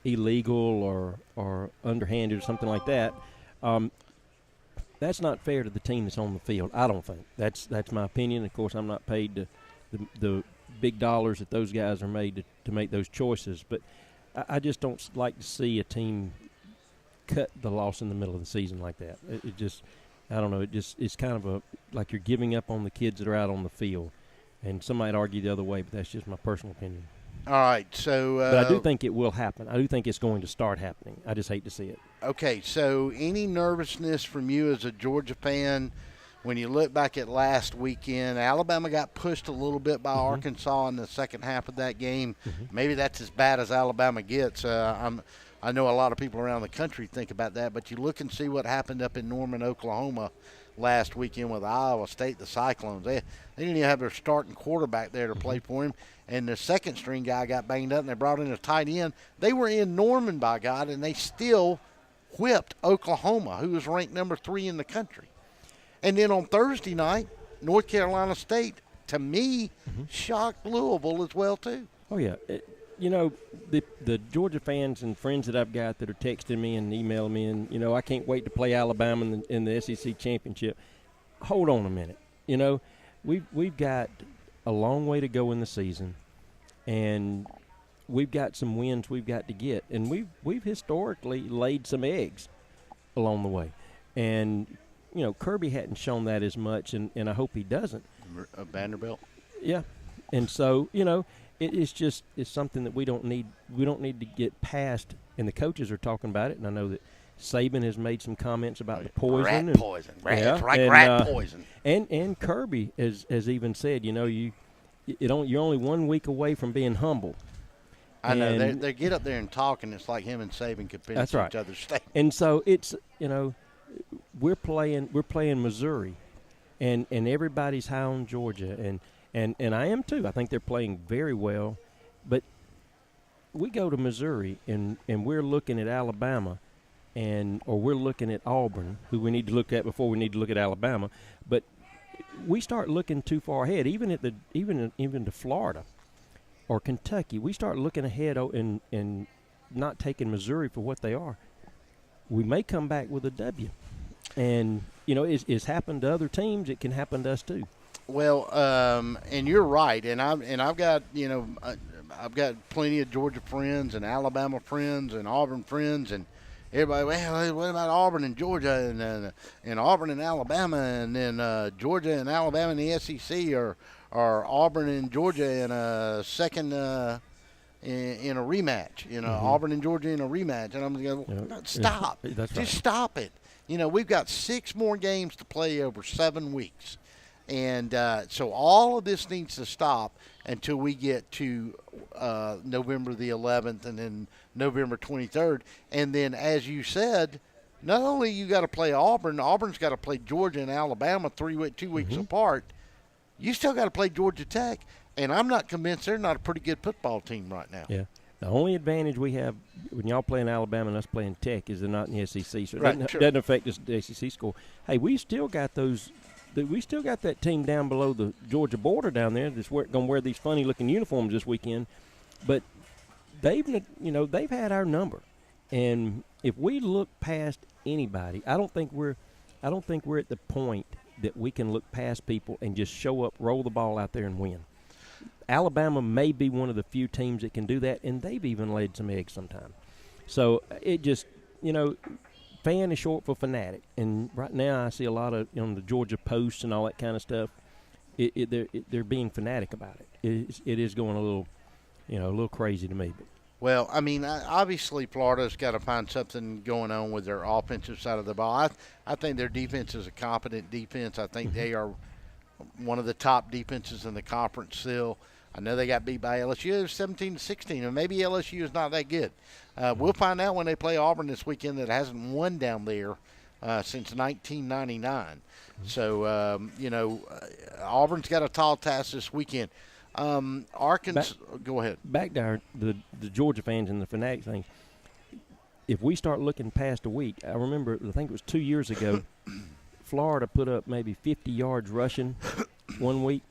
illegal or underhanded or something like that, that's not fair to the team that's on the field. I don't think that's my opinion. Of course, I'm not paid the big dollars that those guys are made to make those choices, but I just don't like to see a team cut the loss in the middle of the season like that. It just, I don't know. It's kind of like you're giving up on the kids that are out on the field. And some might argue the other way, but that's just my personal opinion. All right, so but I do think it will happen. I do think it's going to start happening. I just hate to see it. Okay, so any nervousness from you as a Georgia fan when you look back at last weekend? Alabama got pushed a little bit by Arkansas in the second half of that game. Maybe that's as bad as Alabama gets. I know a lot of people around the country think about that, but you look and see what happened up in Norman, Oklahoma last weekend with Iowa State, the Cyclones. They didn't even have their starting quarterback there to play for him, and the second-string guy got banged up, and they brought in a tight end. They were in Norman, by God, and they still whipped Oklahoma, who was ranked number 3 in the country. And then on Thursday night, North Carolina State, to me, shocked Louisville as well, too. Oh, yeah. The Georgia fans and friends that I've got that are texting me and emailing me, and, I can't wait to play Alabama in the SEC championship. Hold on a minute. We've got a long way to go in the season, and we've got some wins we've got to get. And we've historically laid some eggs along the way. And, Kirby hadn't shown that as much, and I hope he doesn't. Vanderbilt? Yeah. And so, it's something that we don't need to get past, and the coaches are talking about it, and I know that Saban has made some comments about the poison. Rat poison. Rat poison. And Kirby has even said, you're only 1 week away from being humble. I know. They get up there and talk, and it's like him and Saban could finish each other's statement. And so it's, we're playing Missouri, and everybody's high on Georgia, and I am too. I think they're playing very well. But we go to Missouri, and we're looking at Alabama, or we're looking at Auburn, who we need to look at before we need to look at Alabama. But we start looking too far ahead, even to Florida or Kentucky. We start looking ahead and not taking Missouri for what they are. we may come back with a W. And, it's happened to other teams. It can happen to us too. Well, and you're right, and I've got I've got plenty of Georgia friends and Alabama friends and Auburn friends, and everybody. Well, what about Auburn and Georgia and Auburn and Alabama, and then Georgia and Alabama in the SEC, or Auburn and Georgia in a second in a rematch? Auburn and Georgia in a rematch, and I'm going, stop, That's just right. stop it. We've got 6 more games to play over 7 weeks. And so all of this needs to stop until we get to November the 11th and then November 23rd. And then, as you said, not only you got to play Auburn's got to play Georgia and Alabama 2 weeks apart. You still got to play Georgia Tech. And I'm not convinced they're not a pretty good football team right now. Yeah. The only advantage we have when y'all playing Alabama and us playing Tech is they're not in the SEC, so it doesn't affect the SEC score. Hey, we still got that team down below the Georgia border down there that's going to wear these funny-looking uniforms this weekend. But they've had our number, and if we look past anybody, I don't think we're at the point that we can look past people and just show up, roll the ball out there, and win. Alabama may be one of the few teams that can do that, and they've even laid some eggs sometime. So it just, fan is short for fanatic. And right now I see a lot of, the Georgia Post and all that kind of stuff. They're being fanatic about it. It is going a little crazy to me. But. Well, I mean, obviously Florida's got to find something going on with their offensive side of the ball. I think their defense is a competent defense. I think they are one of the top defenses in the conference still. I know they got beat by LSU 17-16, and maybe LSU is not that good. We'll find out when they play Auburn this weekend that hasn't won down there since 1999. So, Auburn's got a tall task this weekend. Arkansas, go ahead. Back to the Georgia fans and the fanatic thing. If we start looking past a week, I think it was 2 years ago, Florida put up maybe 50 yards rushing one week.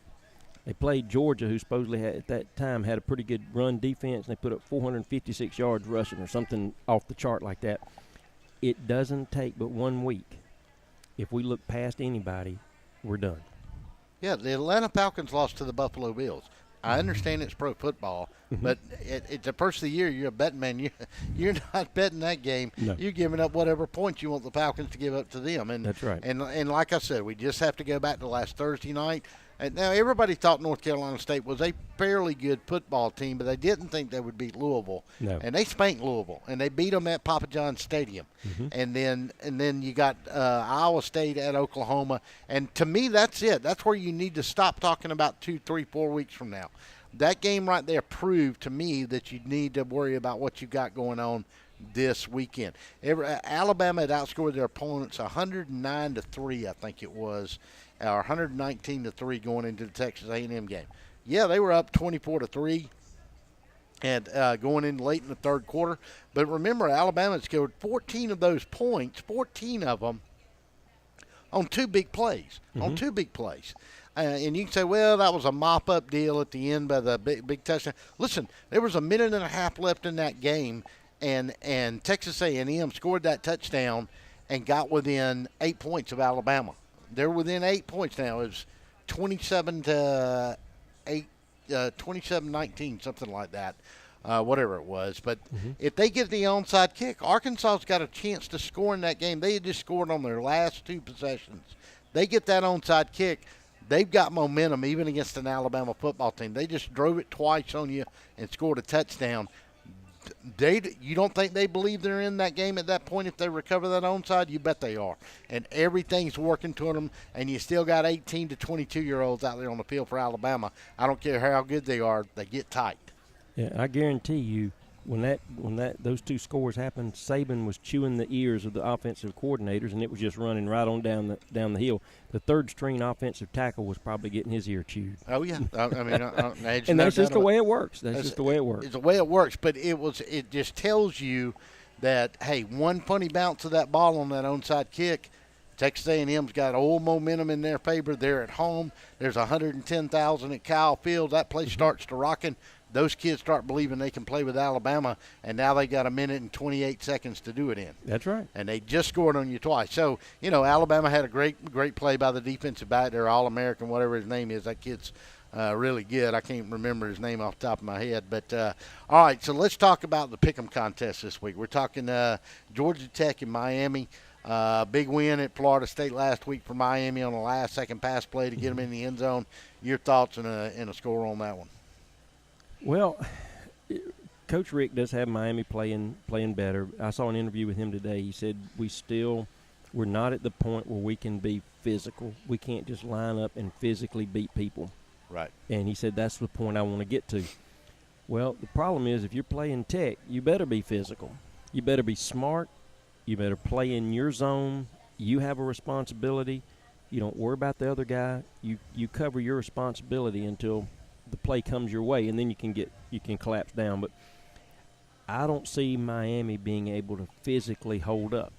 They played Georgia, who supposedly at that time had a pretty good run defense, and they put up 456 yards rushing or something off the chart like that. It doesn't take but 1 week. If we look past anybody, we're done. Yeah, the Atlanta Falcons lost to the Buffalo Bills. I understand it's pro football, but at the first of the year, you're a betting man. You're not betting that game. No. You're giving up whatever points you want the Falcons to give up to them. And that's right. And like I said, we just have to go back to last Thursday night. And now, everybody thought North Carolina State was a fairly good football team, but they didn't think they would beat Louisville. No. And they spanked Louisville, and they beat them at Papa John's Stadium. And then you got Iowa State at Oklahoma. And to me, that's it. That's where you need to stop talking about 2, 3, 4 weeks from now. That game right there proved to me that you need to worry about what you got going on this weekend. Alabama had outscored their opponents 109-3, I think it was, or 119-3 going into the Texas A&M game. Yeah, they were up 24-3 and going in late in the third quarter. But remember, Alabama scored 14 of those points, 14 of them, on 2 big plays. And you can say, well, that was a mop-up deal at the end by the big touchdown. Listen, there was a minute and a half left in that game, and Texas A&M scored that touchdown and got within 8 points of Alabama. They're within 8 points now. It was 27-8, 27-19, something like that, whatever it was. But if they get the onside kick, Arkansas's got a chance to score in that game. They had just scored on their last 2 possessions. They get that onside kick. They've got momentum even against an Alabama football team. They just drove it twice on you and scored a touchdown. You don't think they believe they're in that game at that point if they recover that onside? You bet they are. And everything's working toward them, and you still got 18 to 22-year-olds out there on the field for Alabama. I don't care how good they are, they get tight. Yeah, I guarantee you when those 2 scores happened, Saban was chewing the ears of the offensive coordinators, and it was just running right on down the hill. The third-string offensive tackle was probably getting his ear chewed. Oh yeah, I mean, and that's just the way it works. That's just the way it works. It's the way it works, but it just tells you that, hey, one funny bounce of that ball on that onside kick, Texas A&M's got old momentum in their favor. They're at home. There's 110,000 at Kyle Field. That place starts to rocking. those kids start believing they can play with Alabama, and now they got a minute and 28 seconds to do it in. That's right. And they just scored on you twice. So, Alabama had a great play by the defensive back there, All-American, whatever his name is. That kid's really good. I can't remember his name off the top of my head. But, all right, so let's talk about the Pick'em contest this week. We're talking Georgia Tech and Miami. Big win at Florida State last week for Miami on the last-second pass play to get them in the end zone. Your thoughts and a score on that one? Well, Coach Rick does have Miami playing better. I saw an interview with him today. He said we're not at the point where we can be physical. We can't just line up and physically beat people. Right. And he said that's the point I want to get to. Well, the problem is if you're playing Tech, you better be physical. You better be smart. You better play in your zone. You have a responsibility. You don't worry about the other guy. You cover your responsibility until the play comes your way, and then you can collapse down. But I don't see Miami being able to physically hold up.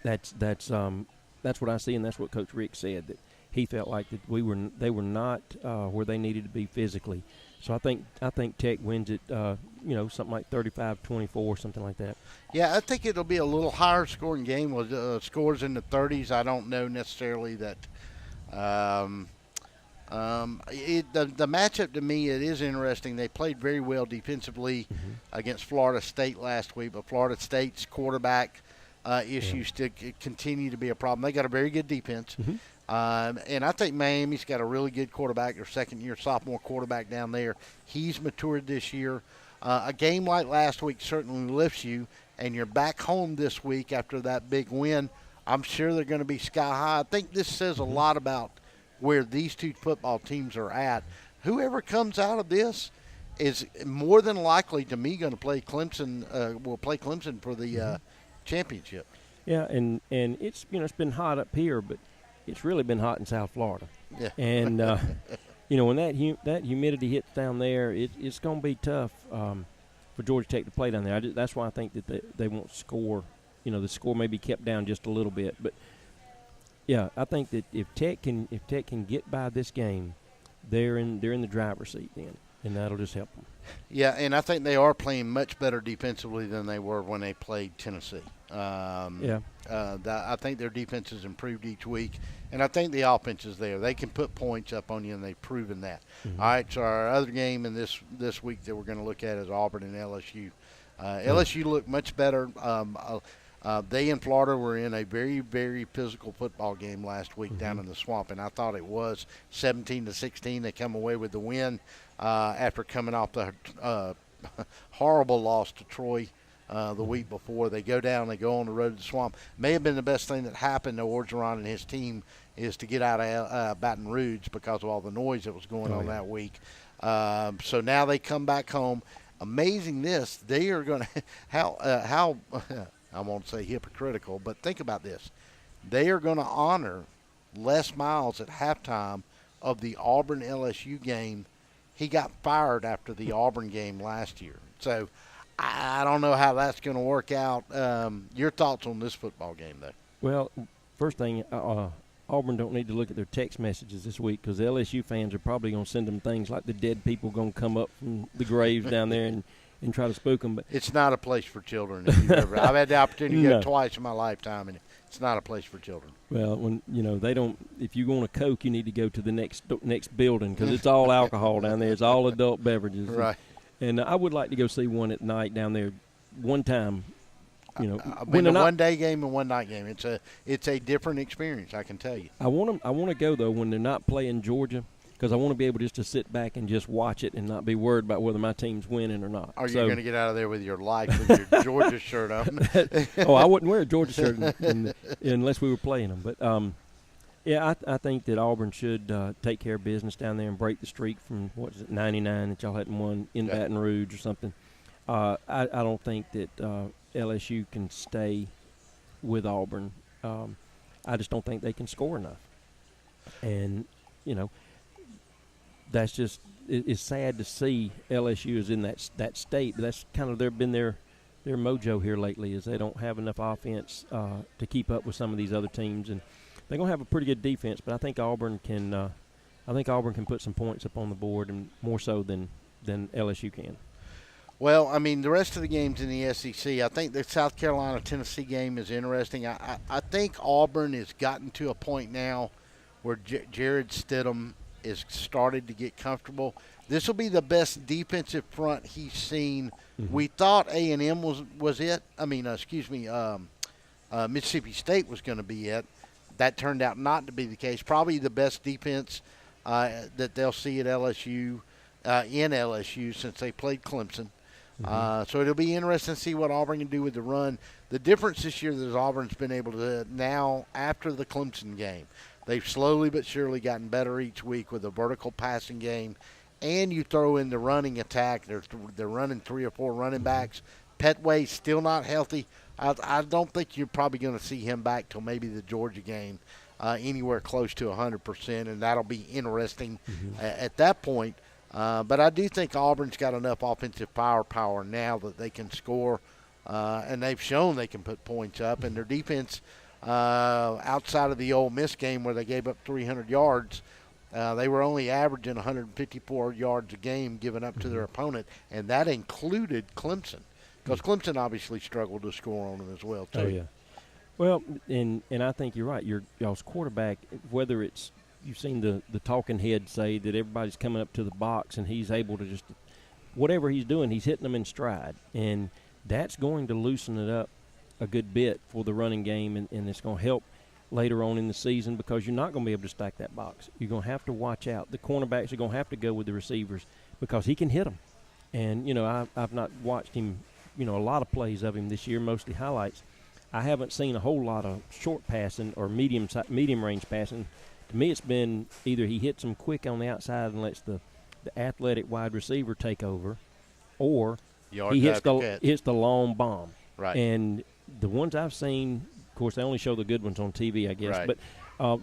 That's what I see, and that's what Coach Rick said, that he felt like that they were not where they needed to be physically. So I think Tech wins it, something like 35-24, something like that. Yeah, I think it'll be a little higher scoring game with scores in the 30s. I don't know necessarily that. The matchup to me, it is interesting. They played very well defensively against Florida State last week, but Florida State's quarterback issues still continue to be a problem. They got a very good defense. And I think Miami's got a really good quarterback, their second-year sophomore quarterback down there. He's matured this year. A game like last week certainly lifts you, and you're back home this week after that big win. I'm sure they're going to be sky high. I think this says a lot about where these two football teams are at. Whoever comes out of this is more than likely, to me, going to play Clemson. Will play Clemson for the championship. Yeah, and it's it's been hot up here, but it's really been hot in South Florida. Yeah. And when that humidity hits down there, it's going to be tough for Georgia Tech to play down there. That's why I think that they won't score. The score may be kept down just a little bit, but. Yeah, I think that if Tech can get by this game, they're in the driver's seat then, and that'll just help them. Yeah, and I think they are playing much better defensively than they were when they played Tennessee. I think their defense has improved each week, and I think the offense is there. They can put points up on you, and they've proven that. All right, so our other game in this week that we're going to look at is Auburn and LSU. LSU looked much better. They in Florida were in a very, very physical football game last week down in the Swamp, and I thought it was 17-16. They come away with the win after coming off the horrible loss to Troy the week before. They go down, they go on the road to the Swamp. May have been the best thing that happened to Orgeron and his team is to get out of Baton Rouge because of all the noise that was going on that week. So now they come back home. Amazing this, they are going to how I won't say hypocritical, but think about this. They are going to honor Les Miles at halftime of the Auburn-LSU game. He got fired after the Auburn game last year. So I don't know how that's going to work out. Your thoughts on this football game, though? Well, first thing, Auburn don't need to look at their text messages this week because LSU fans are probably going to send them things like the dead people going to come up from the graves down there and try to spook them. But it's not a place for children. I've had the opportunity to go twice in my lifetime, and it's not a place for children. Well, when they don't. If you want a Coke, you need to go to the next building because it's all alcohol down there. It's all adult beverages. Right. And I would like to go see one at night down there, one time. I've been to one day game and one night game. It's a different experience, I can tell you. I want to go though when they're not playing Georgia. Because I want to be able just to sit back and just watch it and not be worried about whether my team's winning or not. Are you going to get out of there with your life with your Georgia shirt on? I wouldn't wear a Georgia shirt unless we were playing them. But, I think that Auburn should take care of business down there and break the streak from, 99 that y'all hadn't won in Baton Rouge or something. I don't think that LSU can stay with Auburn. I just don't think they can score enough. And, that's just it's sad to see LSU is in that state. But that's kind of been their mojo here lately is they don't have enough offense to keep up with some of these other teams, and they're gonna have a pretty good defense. But I think Auburn can put some points up on the board, and more so than than LSU can. Well, I mean, the rest of the games in the SEC, I think the South Carolina-Tennessee game is interesting. I think Auburn has gotten to a point now where Jared Stidham is started to get comfortable. This will be the best defensive front he's seen. Mm-hmm. We thought A&M was it. I mean, Mississippi State was going to be it. That turned out not to be the case. Probably the best defense that they'll see at LSU, in LSU, since they played Clemson. Mm-hmm. So it'll be interesting to see what Auburn can do with the run. The difference this year is Auburn's been able to now, after the Clemson game, they've slowly but surely gotten better each week with a vertical passing game. And you throw in the running attack. They're running 3 or 4 running backs. Petway's still not healthy. I don't think you're probably going to see him back till maybe the Georgia game, anywhere close to 100%, and that'll be interesting at that point. But I do think Auburn's got enough offensive firepower now that they can score, and they've shown they can put points up. And their defense, outside of the Ole Miss game where they gave up 300 yards, they were only averaging 154 yards a game given up to their opponent, and that included Clemson. Because Clemson obviously struggled to score on them as well, too. Oh, yeah. Well, and I think you're right. Y'all's quarterback, whether it's you've seen the talking head say that everybody's coming up to the box and he's able to just whatever he's doing, he's hitting them in stride. And that's going to loosen it up a good bit for the running game, and it's going to help later on in the season because you're not going to be able to stack that box. You're going to have to watch out. The cornerbacks are going to have to go with the receivers because he can hit them. And, I've not watched him, a lot of plays of him this year, mostly highlights. I haven't seen a whole lot of short passing or medium range passing. To me, it's been either he hits them quick on the outside and lets the athletic wide receiver take over, or he hits the long bomb. Right. And the ones I've seen, of course, they only show the good ones on TV, I guess. Right. But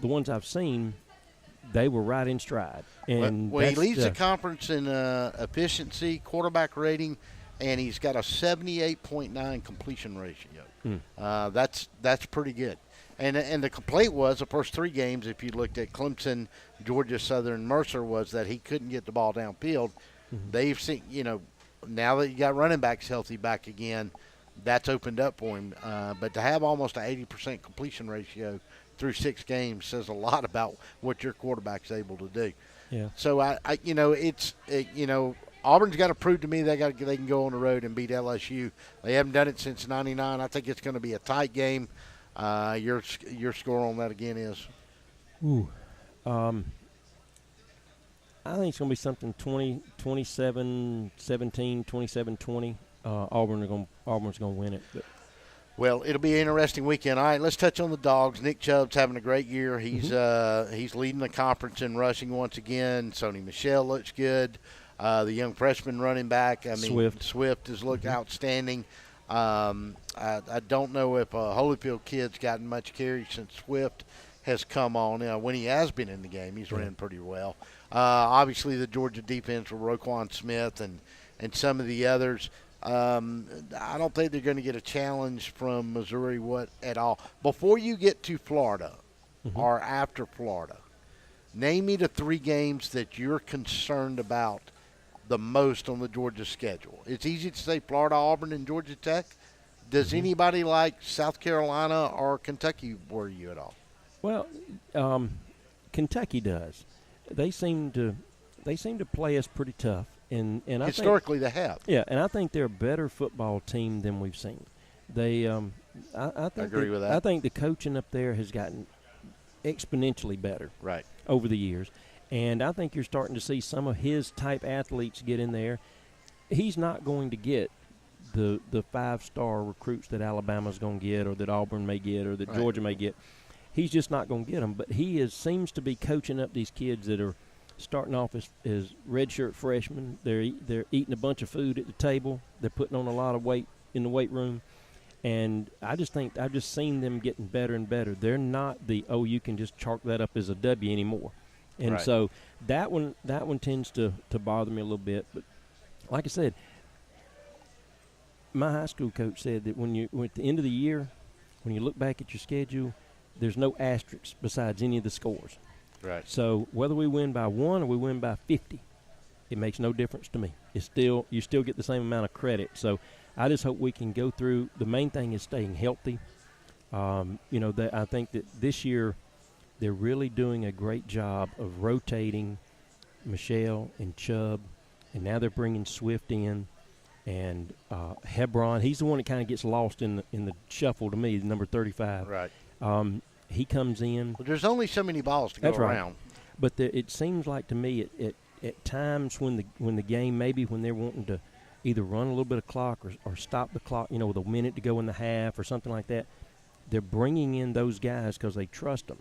the ones I've seen, they were right in stride. And well, he leads the conference in efficiency, quarterback rating, and he's got a 78.9 completion ratio. That's pretty good. And the complaint was the first 3 games, if you looked at Clemson, Georgia Southern, Mercer, was that he couldn't get the ball downfield. Mm-hmm. They've seen, now that you got running backs healthy back again, that's opened up for him. But to have almost an 80% completion ratio through 6 games says a lot about what your quarterback's able to do. Yeah. So Auburn's got to prove to me they can go on the road and beat LSU. They haven't done it since '99. I think it's going to be a tight game. Your score on that again is? I think it's going to be something 27-17, 27-20. Auburn's going to win it. But. Well, it'll be an interesting weekend. All right, let's touch on the Dogs. Nick Chubb's having a great year. He's leading the conference in rushing once again. Sony Michel looks good. The young freshman running back, Swift has looked outstanding. I don't know if Holyfield kid's gotten much carry since Swift has come on. When he has been in the game, he's ran pretty well. Obviously, the Georgia defense with Roquan Smith and some of the others. I don't think they're going to get a challenge from Missouri at all. Before you get to Florida or after Florida, name me the 3 games that you're concerned about the most on the Georgia schedule. It's easy to say Florida, Auburn, and Georgia Tech. Does anybody like South Carolina or Kentucky worry you at all? Well, Kentucky does. They seem to play us pretty tough, and I historically they have. Yeah, and I think they're a better football team than we've seen. They, I agree with that. I think the coaching up there has gotten exponentially better over the years. And I think you're starting to see some of his type athletes get in there. He's not going to get the 5-star recruits that Alabama's going to get or that Auburn may get or that Georgia may get. He's just not going to get them. But he seems to be coaching up these kids that are starting off as redshirt freshmen. They're eating a bunch of food at the table. They're putting on a lot of weight in the weight room. And I just think I've just seen them getting better and better. They're not you can just chalk that up as a W anymore. And so that one tends to bother me a little bit. But like I said, my high school coach said that when at the end of the year, when you look back at your schedule, there's no asterisks besides any of the scores. Right. So whether we win by 1 or we win by 50, it makes no difference to me. It's still you still get the same amount of credit. So I just hope we can go through. The main thing is staying healthy. I think that this year they're really doing a great job of rotating Michelle and Chubb, and now they're bringing Swift in, and Hebron. He's the one that kind of gets lost in the shuffle to me, number 35. Right. He comes in. Well, there's only so many balls to go around. But it seems like to me at times when the game, maybe when they're wanting to either run a little bit of clock or stop the clock, with a minute to go in the half or something like that, they're bringing in those guys because they trust them.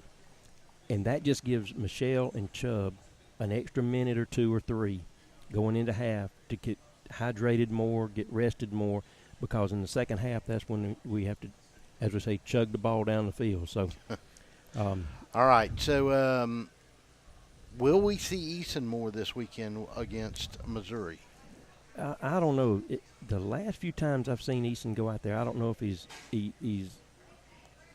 And that just gives Michelle and Chubb an extra minute or two or three going into half to get hydrated more, get rested more, because in the second half that's when we have to, as we say, chug the ball down the field. So, all right. So, will we see Eason more this weekend against Missouri? I don't know. The last few times I've seen Eason go out there, I don't know if he's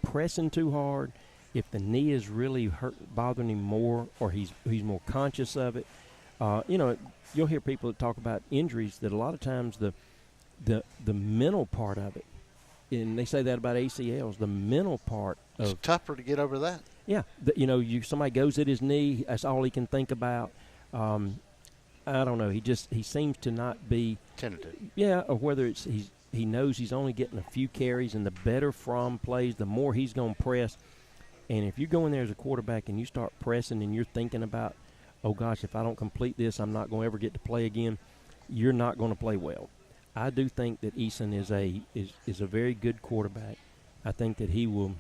pressing too hard, if the knee is really bothering him more, or he's more conscious of it. You'll hear people that talk about injuries that a lot of times the mental part of it, and they say that about ACLs, the mental part of it's tougher to get over that. Yeah, somebody goes at his knee, that's all he can think about. I don't know. He seems to not be tentative. Yeah, or whether he knows he's only getting a few carries, and the better Fromm plays, the more he's going to press. And if you go in there as a quarterback and you start pressing and you're thinking about, oh gosh, if I don't complete this, I'm not going to ever get to play again, you're not going to play well. I do think that Eason is a very good quarterback. I think that he will,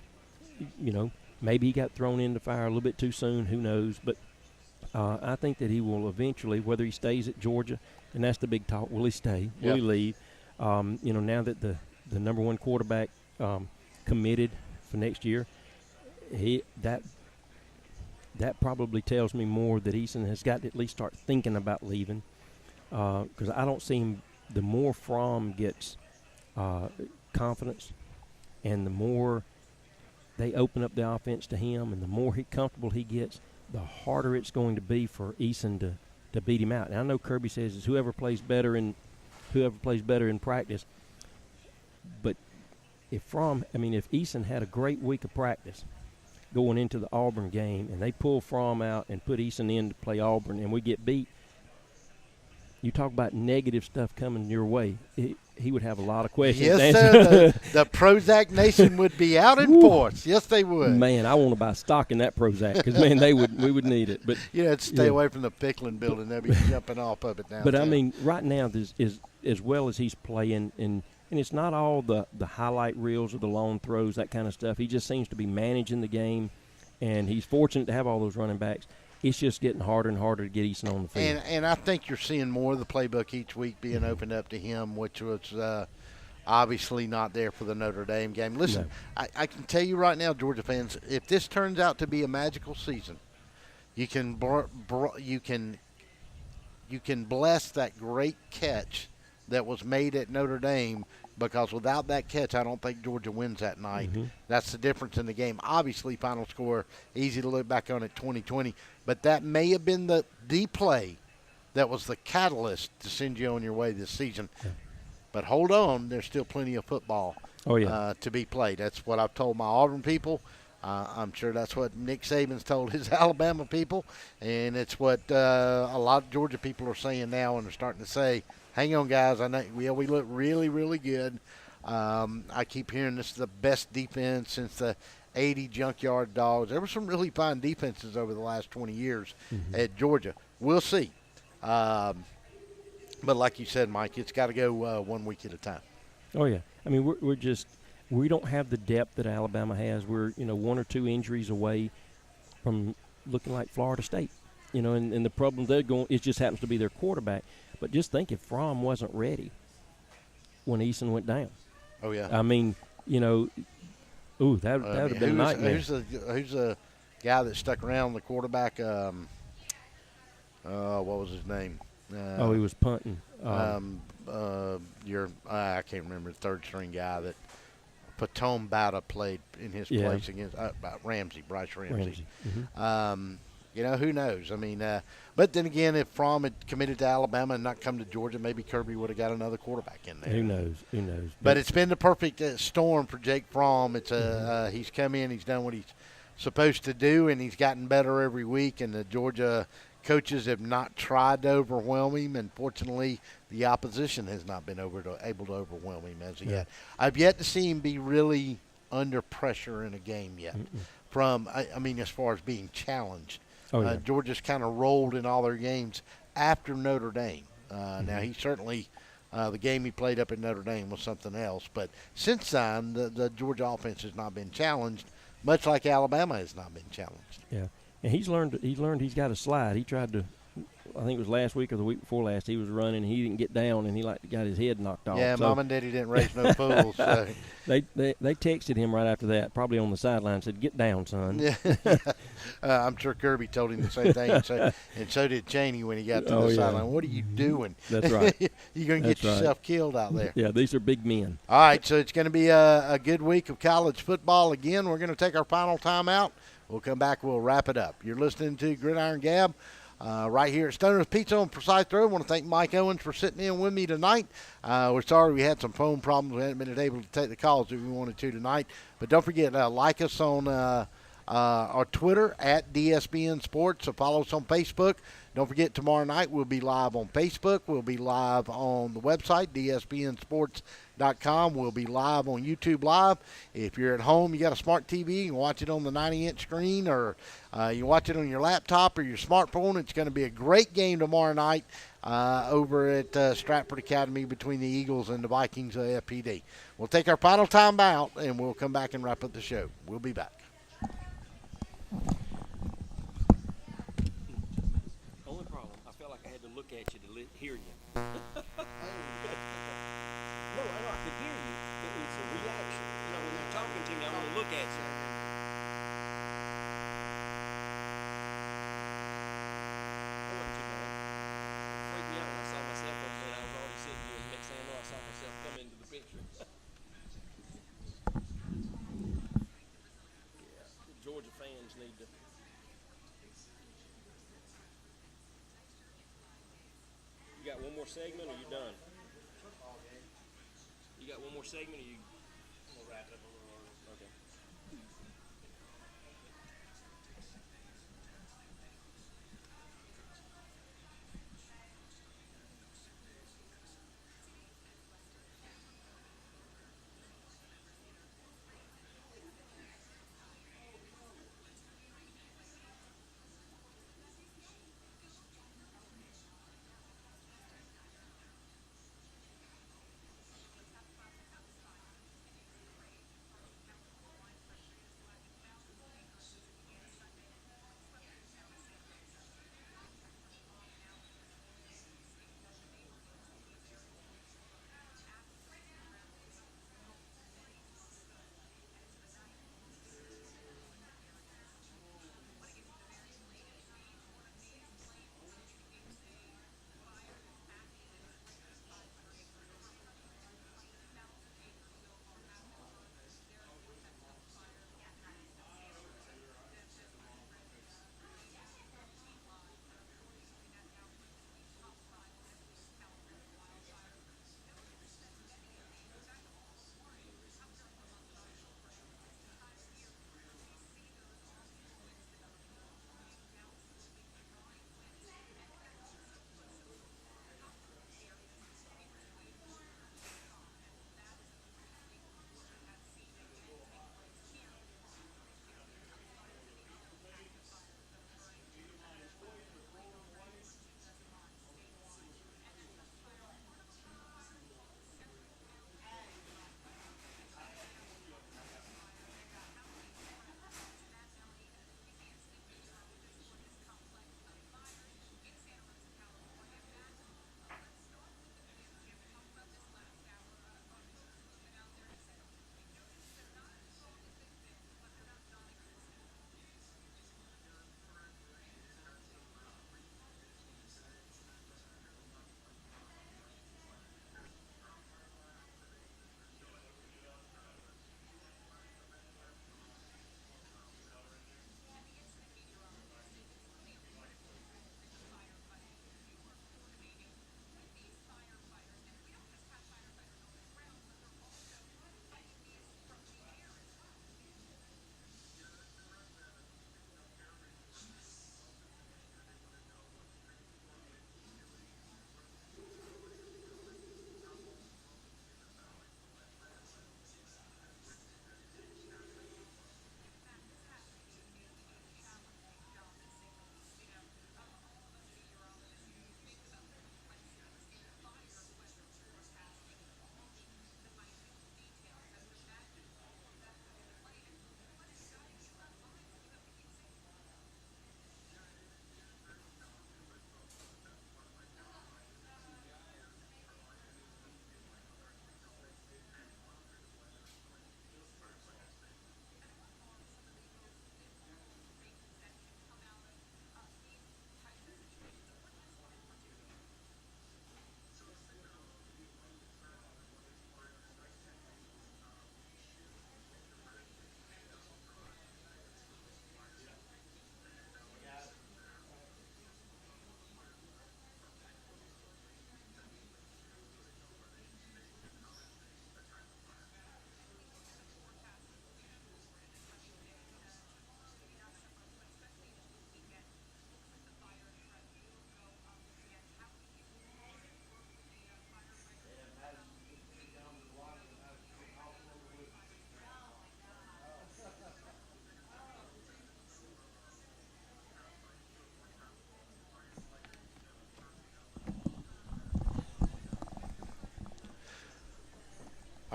maybe he got thrown into fire a little bit too soon, who knows, but I think that he will eventually, whether he stays at Georgia, and that's the big talk, will he stay, will he leave? Now that the number one quarterback committed for next year, that probably tells me more that Eason has got to at least start thinking about leaving, because I don't see him. The more Fromm gets confidence, and the more they open up the offense to him, and the more comfortable he gets, the harder it's going to be for Eason to beat him out. And I know Kirby says it's whoever plays better in practice, but if Eason had a great week of practice going into the Auburn game, and they pull Fromm out and put Eason in to play Auburn, and we get beat, you talk about negative stuff coming your way. He would have a lot of questions. Yes, sir. The Prozac Nation would be out in force. Yes, they would. Man, I want to buy stock in that Prozac because, man, we would need it. But stay away from the Pickling building. They'll be jumping off of it now. But, I mean, right now, is as well as he's playing, and it's not all the highlight reels or the long throws, that kind of stuff. He just seems to be managing the game, and he's fortunate to have all those running backs. It's just getting harder and harder to get Eason on the field. And I think you're seeing more of the playbook each week being opened up to him, which was obviously not there for the Notre Dame game. Listen, no. I can tell you right now, Georgia fans, if this turns out to be a magical season, you can bless that great catch that was made at Notre Dame, because without that catch, I don't think Georgia wins that night. Mm-hmm. That's the difference in the game. Obviously, final score, easy to look back on at 2020, but that may have been the play that was the catalyst to send you on your way this season. Yeah. But hold on, there's still plenty of football to be played. That's what I've told my Auburn people. I'm sure that's what Nick Saban's told his Alabama people, and it's what a lot of Georgia people are saying now, and they're starting to say, hang on, guys. I know we look really, really good. I keep hearing this is the best defense since the 80 Junkyard Dogs. There were some really fine defenses over the last 20 years at Georgia. We'll see. But like you said, Mike, it's got to go 1 week at a time. Oh, yeah. I mean, we don't have the depth that Alabama has. We're, one or two injuries away from looking like Florida State. And the problem they're going, it just happens to be their quarterback. But just think if Fromm wasn't ready when Eason went down. Oh, yeah. I mean, that would have been a nightmare. Who's the guy that stuck around, the quarterback? What was his name? He was punting. I can't remember, the third-string guy that Patome Bada played in his place against Bryce Ramsey. Mm-hmm. Who knows? I mean, but then again, if Fromm had committed to Alabama and not come to Georgia, maybe Kirby would have got another quarterback in there. Who knows? Who knows? But it's been the perfect storm for Jake Fromm. It's he's come in, he's done what he's supposed to do, and he's gotten better every week. And the Georgia coaches have not tried to overwhelm him, and fortunately, the opposition has not been able to overwhelm him as of yet. I've yet to see him be really under pressure in a game yet. From as far as being challenged. Georgia's kind of rolled in all their games after Notre Dame. Now, he certainly, the game he played up in Notre Dame was something else. But since then, the Georgia offense has not been challenged, much like Alabama has not been challenged. Yeah, and he's learned he's got a slide. He tried to, I think it was last week or the week before last, he was running, he didn't get down, and he got his head knocked off. Yeah, so Mom and Daddy didn't raise no fools. So. They texted him right after that, probably on the sideline, said, "Get down, son." Yeah. I'm sure Kirby told him the same thing, and so did Chaney when he got to the sideline. What are you doing? That's right. You're going to get yourself killed out there. Yeah, these are big men. All right, so it's going to be a good week of college football. Again, we're going to take our final timeout. We'll come back. We'll wrap it up. You're listening to Gridiron Gab. Right here at Stoner's Pizza on Forsyth Road. I want to thank Mike Owens for sitting in with me tonight. We're sorry we had some phone problems. We hadn't been able to take the calls that we wanted to tonight. But don't forget, like us on our Twitter at DSBN Sports. So follow us on Facebook. Don't forget, tomorrow night we'll be live on Facebook. We'll be live on the website, dsbnsports.com. We'll be live on YouTube Live. If you're at home, you got a smart TV, you can watch it on the 90-inch screen, or you can watch it on your laptop or your smartphone. It's going to be a great game tomorrow night over at Stratford Academy between the Eagles and the Vikings of FPD. We'll take our final time out, and we'll come back and wrap up the show. We'll be back. Only problem, I felt like I had to look at you to hear you. No, I could hear you. It's a reaction. When you're talking to me, I'm going to look at you. That wasn't too bad. It freaked me out when I saw myself over there. I was already sitting here, and next thing I know, I saw myself come into the picture. The Georgia fans need to. You got one more segment, or you done? You got one more segment, or you? We'll wrap up a little early. Okay.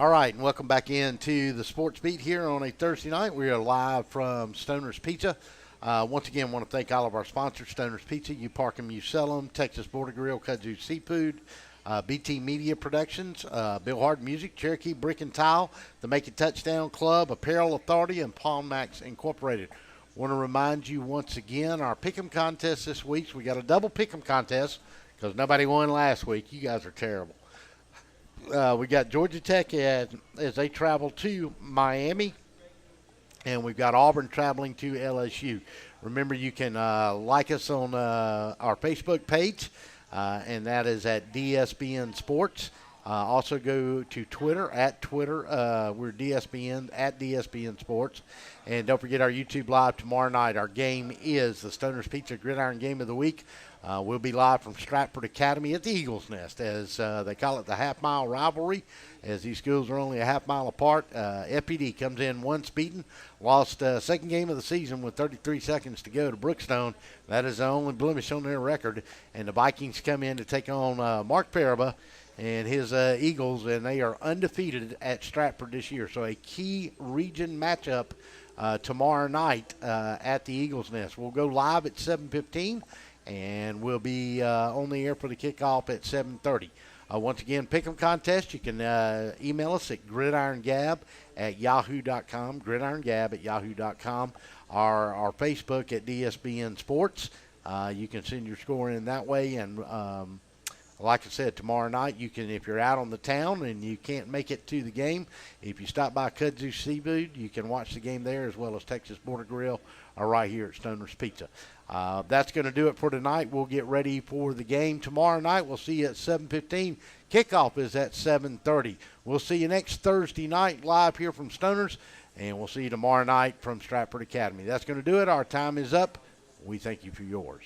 All right, and welcome back into the Sports Beat here on a Thursday night. We are live from Stoner's Pizza. Once again, want to thank all of our sponsors: Stoner's Pizza, You Park 'Em, You Sell 'Em, Texas Border Grill, Kudzu Seafood, BT Media Productions, Bill Hard Music, Cherokee Brick and Tile, the Make It Touchdown Club, Apparel Authority, and Palm Max Incorporated. Want to remind you once again, our Pick'em contest this week. So we got a double Pick'em contest because nobody won last week. You guys are terrible. We got Georgia Tech as they travel to Miami, and we've got Auburn traveling to LSU. Remember, you can like us on our Facebook page, and that is at DSBN Sports. Also go to Twitter, we're DSBN, at DSBN Sports. And don't forget our YouTube Live tomorrow night. Our game is the Stoner's Pizza Gridiron Game of the Week. We'll be live from Stratford Academy at the Eagles Nest, as they call it, the half-mile rivalry, as these schools are only a half-mile apart. FPD comes in once beaten, lost second game of the season with 33 seconds to go to Brookstone. That is the only blemish on their record. And the Vikings come in to take on Mark Paraba and his Eagles, and they are undefeated at Stratford this year. So a key region matchup tomorrow night at the Eagles Nest. We'll go live at 7:15. And we'll be on the air for the kickoff at 7:30. Once again, Pick'em contest. You can email us at gridirongab@yahoo.com, gridirongab@yahoo.com, our Facebook at DSBN Sports. You can send your score in that way. And like I said, tomorrow night, you can, if you're out on the town and you can't make it to the game, if you stop by Kudzu Seafood, you can watch the game there, as well as Texas Border Grill right here at Stoner's Pizza. That's going to do it for tonight. We'll get ready for the game tomorrow night. We'll see you at 7:15. Kickoff is at 7:30. We'll see you next Thursday night live here from Stoner's, and we'll see you tomorrow night from Stratford Academy. That's going to do it. Our time is up. We thank you for yours.